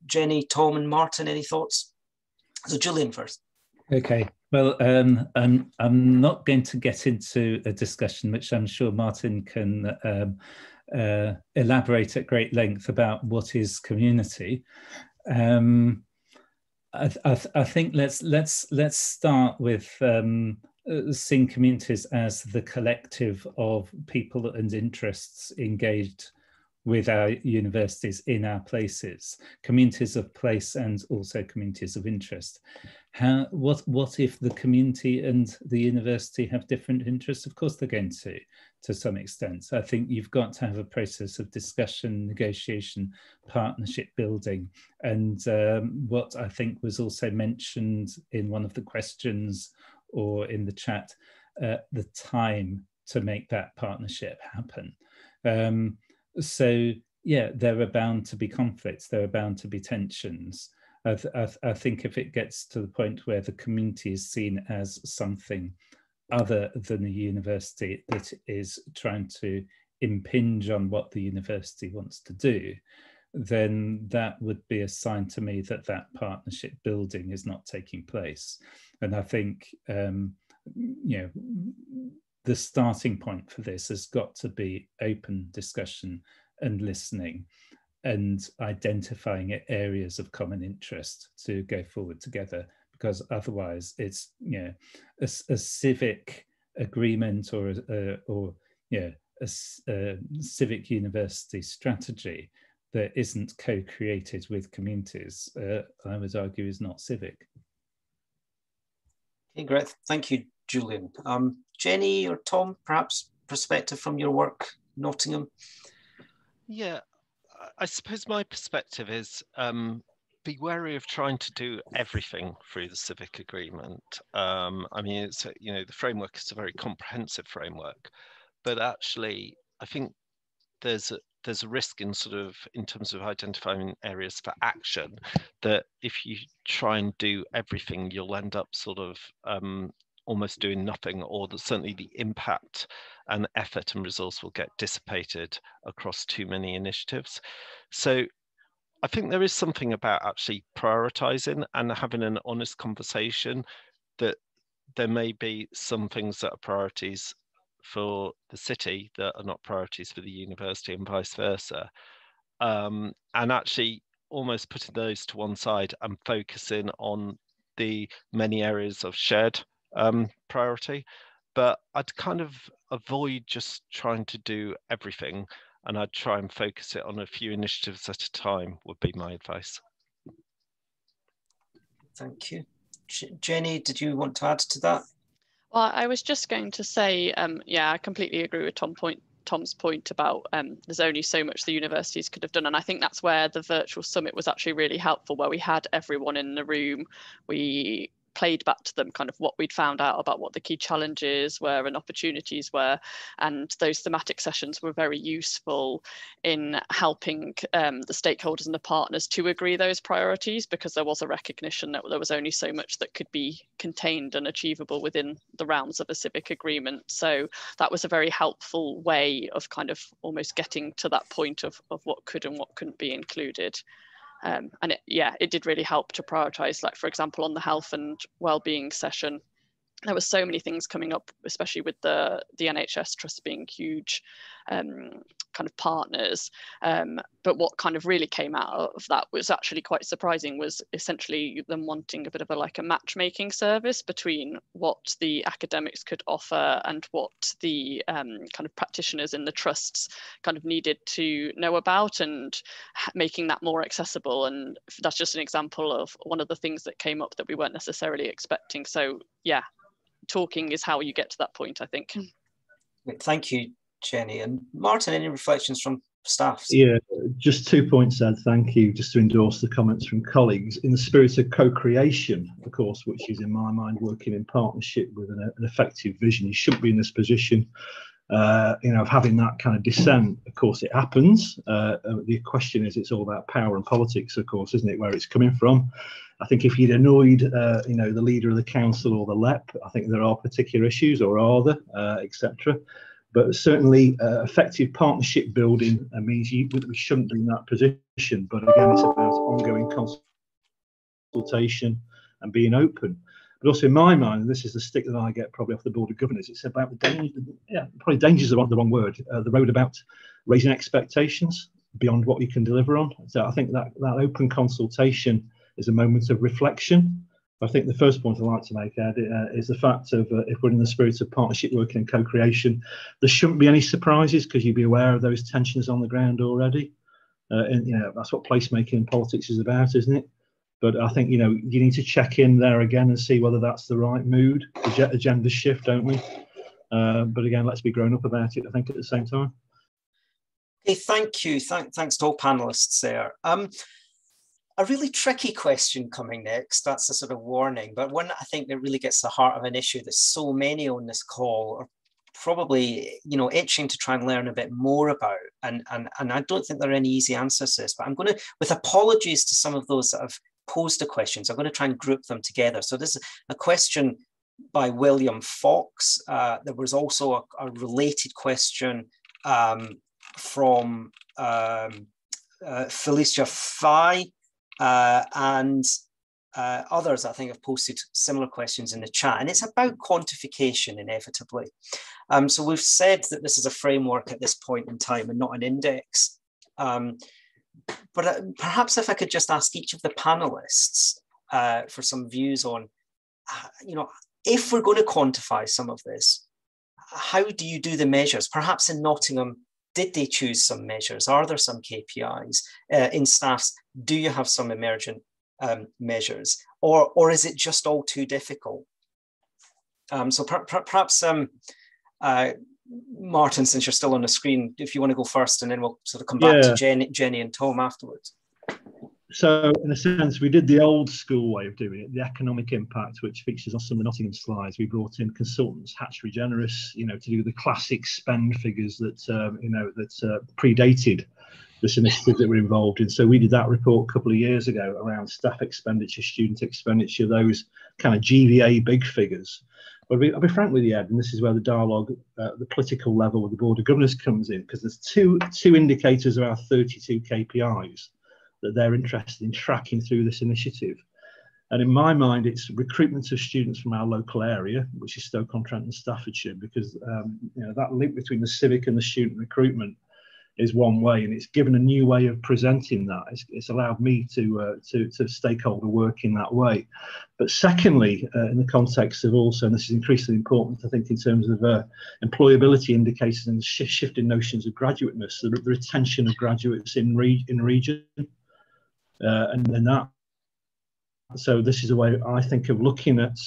Jenny, Tom, and Martin, any thoughts? So Julian first. Okay. Well, I'm not going to get into a discussion, which I'm sure Martin can elaborate at great length about what is community. I think let's start with seeing communities as the collective of people and interests engaged with our universities in our places, communities of place and also communities of interest. What if the community and the university have different interests? Of course they're going to some extent. So I think you've got to have a process of discussion, negotiation, partnership building. And what I think was also mentioned in one of the questions or in the chat, the time to make that partnership happen. So yeah, there are bound to be conflicts, there are bound to be tensions. I think if it gets to the point where the community is seen as something other than a university that is trying to impinge on what the university wants to do, then that would be a sign to me that that partnership building is not taking place. And I think, you know, the starting point for this has got to be open discussion and listening and identifying areas of common interest to go forward together, because otherwise it's, you know, a civic agreement or yeah, a civic university strategy that isn't co-created with communities, I would argue is not civic. Okay, great. Thank you, Julian. Jenny or Tom, perhaps perspective from your work, Nottingham? Yeah, I suppose my perspective is be wary of trying to do everything through the civic agreement. I mean, it's, you know, the framework is a very comprehensive framework, but actually, I think there's a risk in in terms of identifying areas for action, that if you try and do everything, you'll end up almost doing nothing, or that certainly the impact and effort and resource will get dissipated across too many initiatives. So I think there is something about actually prioritizing and having an honest conversation that there may be some things that are priorities for the city that are not priorities for the university, and vice versa. And actually almost putting those to one side and focusing on the many areas of shared priority. But I'd kind of avoid just trying to do everything, and I'd try and focus it on a few initiatives at a time, would be my advice. Thank you. Jenny, did you want to add to that? Well, I was just going to say, yeah, I completely agree with Tom's point about there's only so much the universities could have done. And I think that's where the virtual summit was actually really helpful, where we had everyone in the room. We played back to them kind of what we'd found out about what the key challenges were and opportunities were, and those thematic sessions were very useful in helping the stakeholders and the partners to agree those priorities, because there was a recognition that there was only so much that could be contained and achievable within the realms of a civic agreement. So that was a very helpful way of kind of almost getting to that point of what could and what couldn't be included. And it did really help to prioritize, like, for example, on the health and well-being session, there were so many things coming up, especially with the NHS Trust being huge kind of partners. But what kind of really came out of that was actually quite surprising, was essentially them wanting a bit of a matchmaking service between what the academics could offer and what the kind of practitioners in the trusts kind of needed to know about, and making that more accessible. And that's just an example of one of the things that came up that we weren't necessarily expecting. So yeah, talking is how you get to that point, I think. Thank you, Jenny. And Martin, any reflections from staff? Yeah, just 2 points, Ed. Thank you. Just to endorse the comments from colleagues, in the spirit of co-creation, of course, which is in my mind working in partnership with an effective vision. You shouldn't be in this position, of having that kind of dissent. Of course, it happens. The question is, it's all about power and politics, of course, isn't it? Where it's coming from. I think if you'd annoyed, the leader of the council or the LEP, I think there are particular issues, or are there, etc. But certainly, effective partnership building means we shouldn't be in that position. But again, it's about ongoing consultation and being open. But also, in my mind, and this is the stick that I get probably off the Board of Governors, it's about the danger. Yeah, probably danger is the wrong word. The road about raising expectations beyond what you can deliver on. So I think that open consultation is a moment of reflection. I think the first point I'd like to make, Ed, is the fact of if we're in the spirit of partnership working and co-creation, there shouldn't be any surprises, because you'd be aware of those tensions on the ground already. And that's what placemaking in politics is about, isn't it? But I think you need to check in there again and see whether that's the right mood. Agendas shift, don't we? But again, let's be grown up about it, I think, at the same time. Okay, thank you. Thanks to all panelists there. A really tricky question coming next. That's a sort of warning, but one I think that really gets to the heart of an issue that so many on this call are probably, you know, itching to try and learn a bit more about. And I don't think there are any easy answers to this, but I'm going to, with apologies to some of those that have posed the questions, I'm going to try and group them together. So this is a question by William Fox. There was also a related question from Felicia Fye, and others, I think, have posted similar questions in the chat, and it's about quantification inevitably. So we've said that this is a framework at this point in time and not an index. But perhaps if I could just ask each of the panelists for some views on, you know, if we're going to quantify some of this, how do you do the measures? Perhaps in Nottingham, did they choose some measures? Are there some KPIs? In staffs, do you have some emergent measures? Or is it just all too difficult? So perhaps, Martin, since you're still on the screen, if you want to go first, and then we'll sort of come back to Jenny and Tom afterwards. So in a sense, we did the old school way of doing it, the economic impact, which features on some of the Nottingham slides. We brought in consultants, Hatchery Generous, you know, to do the classic spend figures that, you know, that predated this initiative that we're involved in. So we did that report a couple of years ago around staff expenditure, student expenditure, those kind of GVA big figures. But I'll be frank with you, Ed, and this is where the dialogue, the political level with the Board of Governors comes in, because there's two indicators of our 32 KPIs that they're interested in tracking through this initiative. And in my mind, it's recruitment of students from our local area, which is Stoke-on-Trent and Staffordshire, because you know, that link between the civic and the student recruitment is one way, and it's given a new way of presenting that. It's allowed me to stakeholder work in that way. But secondly, in the context of also, and this is increasingly important, I think, in terms of employability indicators and shifting notions of graduateness, the retention of graduates in region, and then that. So this is a way I think of looking at,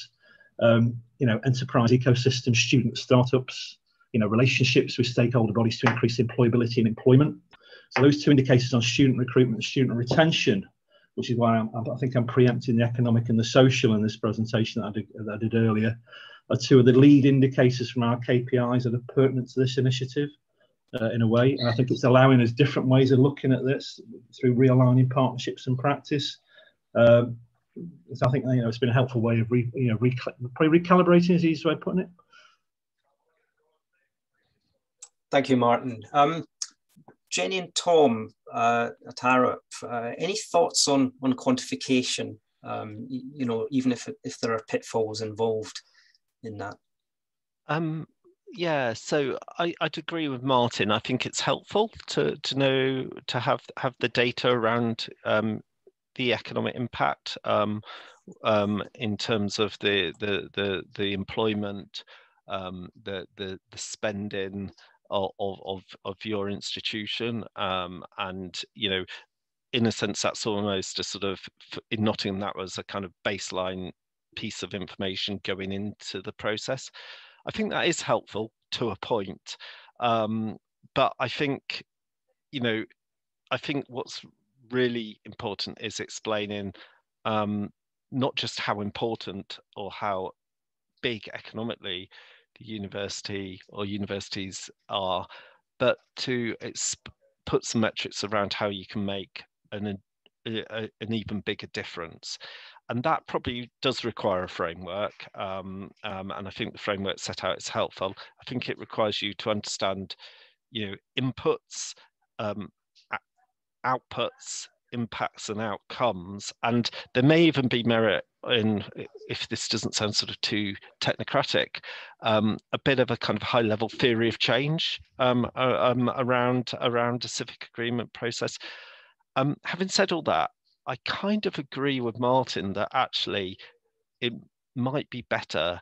you know, enterprise ecosystem, student startups, you know, relationships with stakeholder bodies to increase employability and employment. So those two indicators on student recruitment and student retention, which is why I think I'm preempting the economic and the social in this presentation that I did earlier, are two of the lead indicators from our KPIs that are pertinent to this initiative in a way. And I think it's allowing us different ways of looking at this through realigning partnerships and practice. So I think, you know, it's been a helpful way of probably recalibrating is the easiest way of putting it. Thank you, Martin. Jenny and Tom at Arup, any thoughts on quantification? You know, even if there are pitfalls involved in that. Yeah, so I'd agree with Martin. I think it's helpful to know, to have the data around the economic impact in terms of the employment, the spending of your institution, and, you know, in a sense that's almost a sort of, in Nottingham, that was a kind of baseline piece of information going into the process. I think that is helpful to a point, but I think, you know, I think what's really important is explaining not just how important or how big economically the university or universities are, but to put some metrics around how you can make an even bigger difference. And that probably does require a framework, and I think the framework set out is helpful. I think it requires you to understand, you know, inputs, outputs, impacts and outcomes, and there may even be merit in, if this doesn't sound sort of too technocratic, a bit of a kind of high level theory of change around a civic agreement process. Having said all that, I kind of agree with Martin that actually it might be better.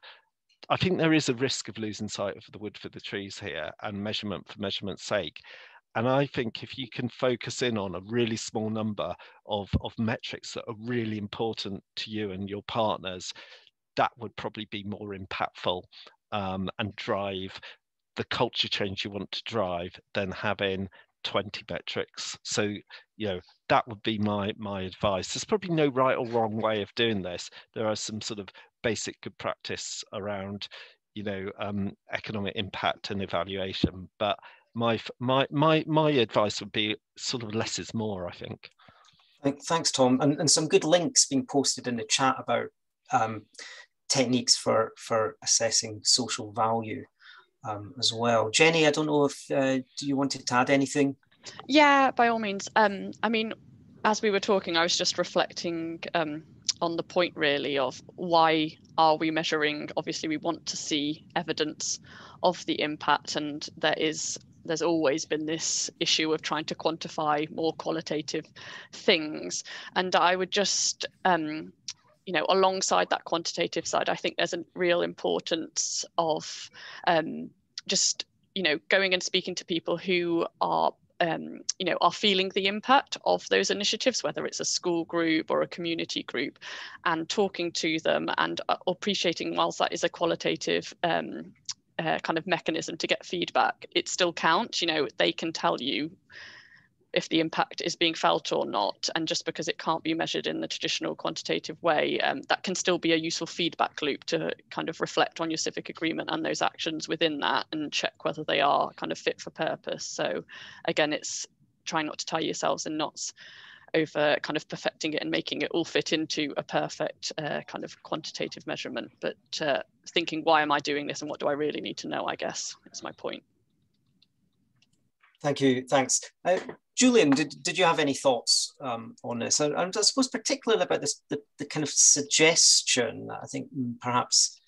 I think there is a risk of losing sight of the wood for the trees here and measurement for measurement's sake. And I think if you can focus in on a really small number of metrics that are really important to you and your partners, that would probably be more impactful and drive the culture change you want to drive than having 20 metrics. So, you know, that would be my advice. There's probably no right or wrong way of doing this. There are some sort of basic good practice around, economic impact and evaluation. But my advice would be sort of less is more, I think. Thanks, Tom. And some good links being posted in the chat about techniques for assessing social value as well. Jenny, I don't know if do you wanted to add anything? Yeah, by all means. I mean, as we were talking, I was just reflecting on the point really of why are we measuring? Obviously, we want to see evidence of the impact, and there's always been this issue of trying to quantify more qualitative things. And I would just, alongside that quantitative side, I think there's a real importance of just, going and speaking to people who are feeling the impact of those initiatives, whether it's a school group or a community group, and talking to them and appreciating, whilst that is a qualitative kind of mechanism to get feedback, it still counts. They can tell you if the impact is being felt or not, and just because it can't be measured in the traditional quantitative way, that can still be a useful feedback loop to kind of reflect on your civic agreement and those actions within that and check whether they are kind of fit for purpose. So again, it's trying not to tie yourselves in knots over kind of perfecting it and making it all fit into a perfect kind of quantitative measurement, but thinking, why am I doing this and what do I really need to know, I guess, is my point. Thank you, thanks. Julian, did you have any thoughts on this? And I suppose particularly about this, the kind of suggestion, I think perhaps,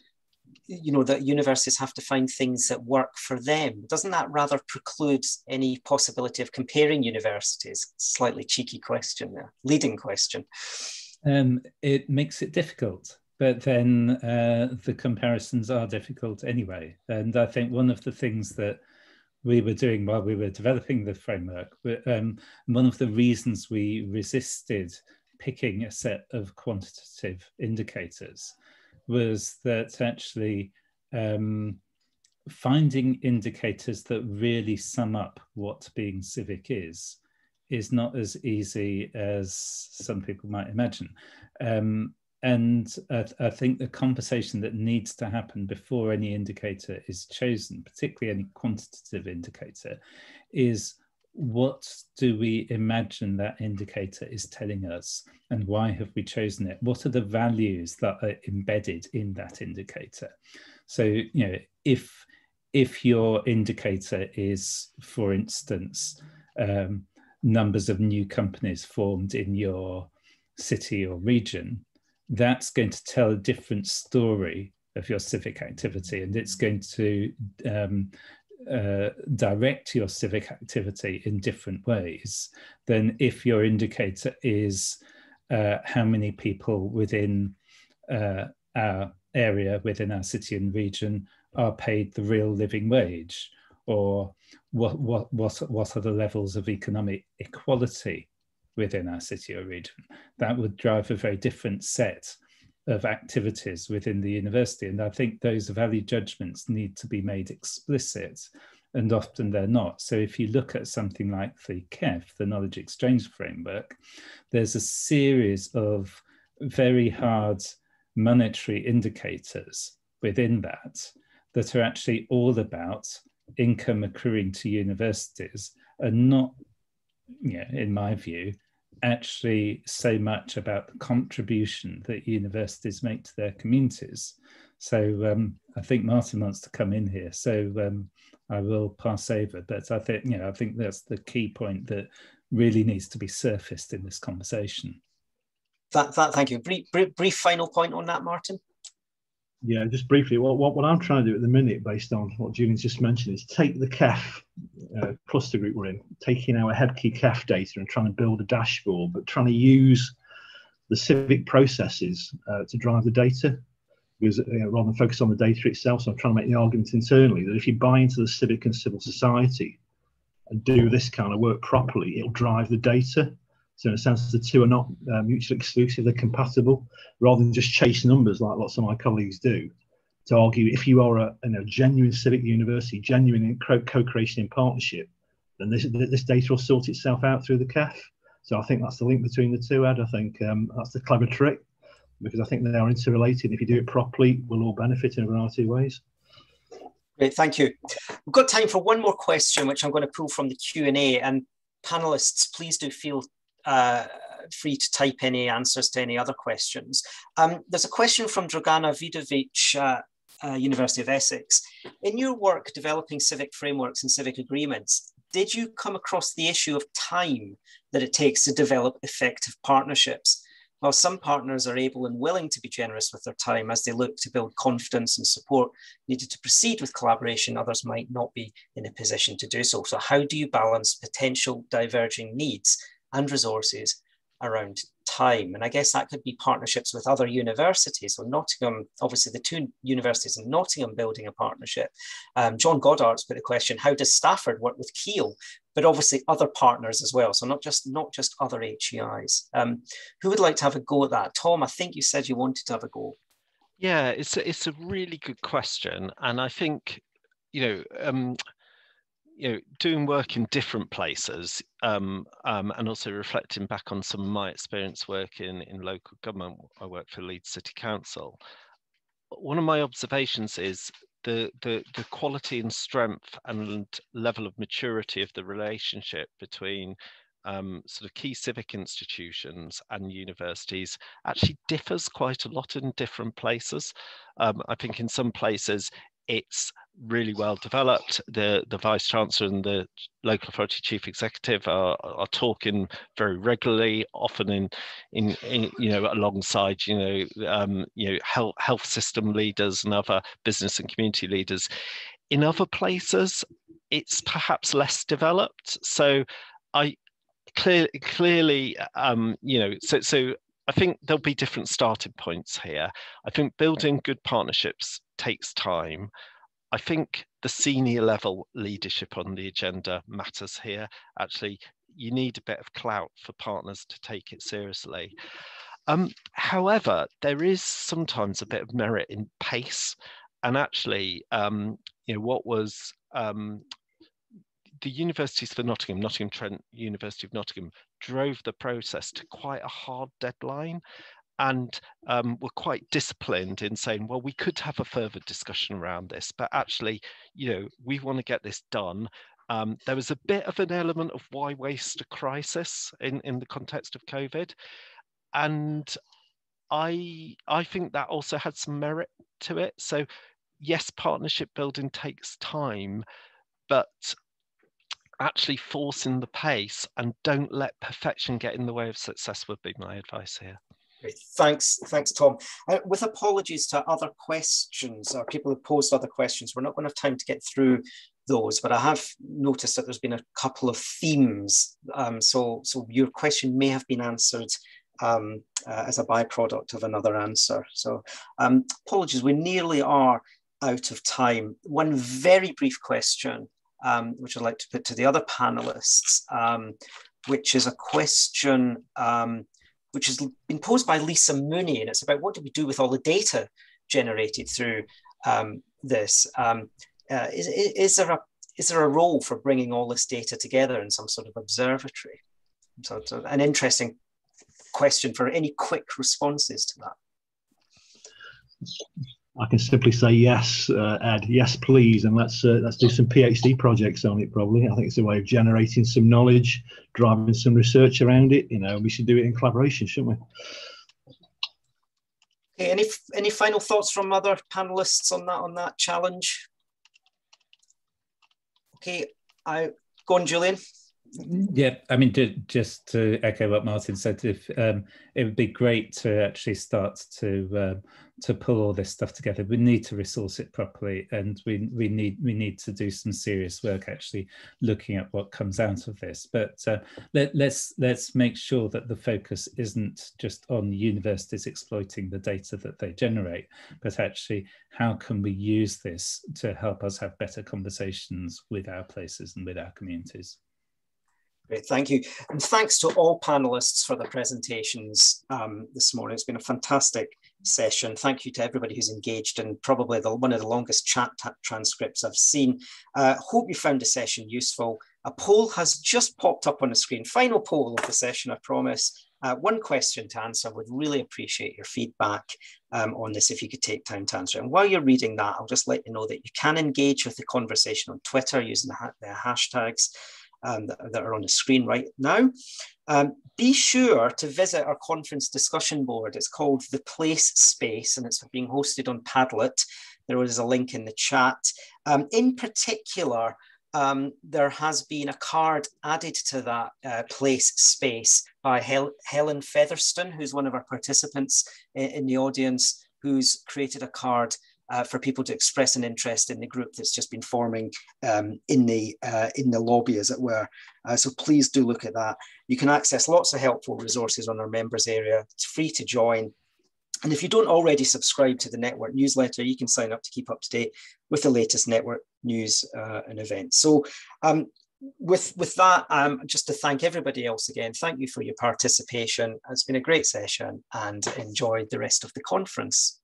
that universities have to find things that work for them. Doesn't that rather preclude any possibility of comparing universities? Slightly cheeky question there, leading question. It makes it difficult, but then the comparisons are difficult anyway. And I think one of the things that we were doing while we were developing the framework, one of the reasons we resisted picking a set of quantitative indicators was that actually finding indicators that really sum up what being civic is not as easy as some people might imagine. And I think the conversation that needs to happen before any indicator is chosen, particularly any quantitative indicator, is what do we imagine that indicator is telling us, and why have we chosen it? What are the values that are embedded in that indicator? So, if your indicator is, for instance, numbers of new companies formed in your city or region, that's going to tell a different story of your civic activity, and it's going to direct your civic activity in different ways than if your indicator is how many people within our area, within our city and region, are paid the real living wage, or what are the levels of economic equality within our city or region. That would drive a very different set of activities within the university. And I think those value judgments need to be made explicit, and often they're not. So if you look at something like the KEF, the Knowledge Exchange Framework, there's a series of very hard monetary indicators within that are actually all about income accruing to universities, and not, in my view, actually so much about the contribution that universities make to their communities. So I think Martin wants to come in here, so I will pass over. But I think that's the key point that really needs to be surfaced in this conversation. Thank you. Brief final point on that, Martin. Yeah, just briefly, what I'm trying to do at the minute, based on what Julian's just mentioned, is take the KEF cluster group we're in, taking our headkey KEF data and trying to build a dashboard, but trying to use the civic processes to drive the data, because rather than focus on the data itself. So I'm trying to make the argument internally that if you buy into the civic and civil society and do this kind of work properly, it'll drive the data. So in a sense, the two are not mutually exclusive, they're compatible, rather than just chase numbers like lots of my colleagues do. To argue, if you are a genuine civic university, genuine co-creation in partnership, then this data will sort itself out through the KEF. So I think that's the link between the two, Ed. I think that's the clever trick, because I think they are interrelated. If you do it properly, we'll all benefit in a variety of ways. Great, thank you. We've got time for one more question, which I'm going to pull from the Q&A, and panelists, please do feel free to type any answers to any other questions. There's a question from Dragana Vidovic, University of Essex. In your work developing civic frameworks and civic agreements, did you come across the issue of time that it takes to develop effective partnerships? While some partners are able and willing to be generous with their time as they look to build confidence and support needed to proceed with collaboration, others might not be in a position to do so. So how do you balance potential diverging needs and resources around time? And I guess that could be partnerships with other universities. So Nottingham, obviously the two universities in Nottingham building a partnership. John Goddard's put the question, how does Stafford work with Keele? But obviously other partners as well. So not just other HEIs. Who would like to have a go at that? Tom, I think you said you wanted to have a go. Yeah, it's a really good question. And I think, doing work in different places and also reflecting back on some of my experience working in local government. I work for Leeds City Council. One of my observations is the quality and strength and level of maturity of the relationship between sort of key civic institutions and universities actually differs quite a lot in different places. I think in some places it's really well developed. The Vice Chancellor and the local authority chief executive are talking very regularly, often in alongside health system leaders and other business and community leaders. In other places, it's perhaps less developed. So I clearly so I think there'll be different starting points here. I think building good partnerships takes time. I think the senior level leadership on the agenda matters here. Actually, you need a bit of clout for partners to take it seriously. However, there is sometimes a bit of merit in pace. And actually, what was the universities for Nottingham Trent University of Nottingham drove the process to quite a hard deadline, and were quite disciplined in saying, well, we could have a further discussion around this, but actually, we want to get this done. There was a bit of an element of why waste a crisis in the context of COVID. And I think that also had some merit to it. So yes, partnership building takes time, but actually forcing the pace and don't let perfection get in the way of success would be my advice here. Great. Thanks, Tom. With apologies to other questions or people who posed other questions, we're not going to have time to get through those, but I have noticed that there's been a couple of themes. So your question may have been answered as a byproduct of another answer. So apologies, we nearly are out of time. One very brief question, which I'd like to put to the other panelists, which is a question which has been posed by Lisa Mooney, and it's about what do we do with all the data generated through this? Is there a role for bringing all this data together in some sort of observatory? So it's an interesting question for any quick responses to that. I can simply say yes, Ed. Yes, please, and let's do some PhD projects on it. Probably, I think it's a way of generating some knowledge, driving some research around it. We should do it in collaboration, shouldn't we? Okay. Any final thoughts from other panelists on that challenge? Okay, go on, Julian. Yeah, I mean, just to echo what Martin said, if it would be great to actually start to pull all this stuff together. We need to resource it properly, and we need to do some serious work actually looking at what comes out of this. But let's make sure that the focus isn't just on universities exploiting the data that they generate, but actually how can we use this to help us have better conversations with our places and with our communities. Great, thank you. And thanks to all panelists for their presentations this morning. It's been a fantastic session. Thank you to everybody who's engaged in probably one of the longest chat transcripts I've seen. Hope you found the session useful. A poll has just popped up on the screen. Final poll of the session, I promise. one question to answer. Would really appreciate your feedback on this if you could take time to answer it. And while you're reading that, I'll just let you know that you can engage with the conversation on Twitter using the hashtags that are on the screen right now. Be sure to visit our conference discussion board. It's called The Place Space, and it's being hosted on Padlet. There is a link in the chat. In particular, there has been a card added to that Place Space by Helen Featherstone, who's one of our participants in the audience, who's created a card for people to express an interest in the group that's just been forming in the lobby, as it were. So please do look at that. You can access lots of helpful resources on our members area. It's free to join. And if you don't already subscribe to the network newsletter, you can sign up to keep up to date with the latest network news and events. So with that, just to thank everybody else again, thank you for your participation. It's been a great session, and enjoy the rest of the conference.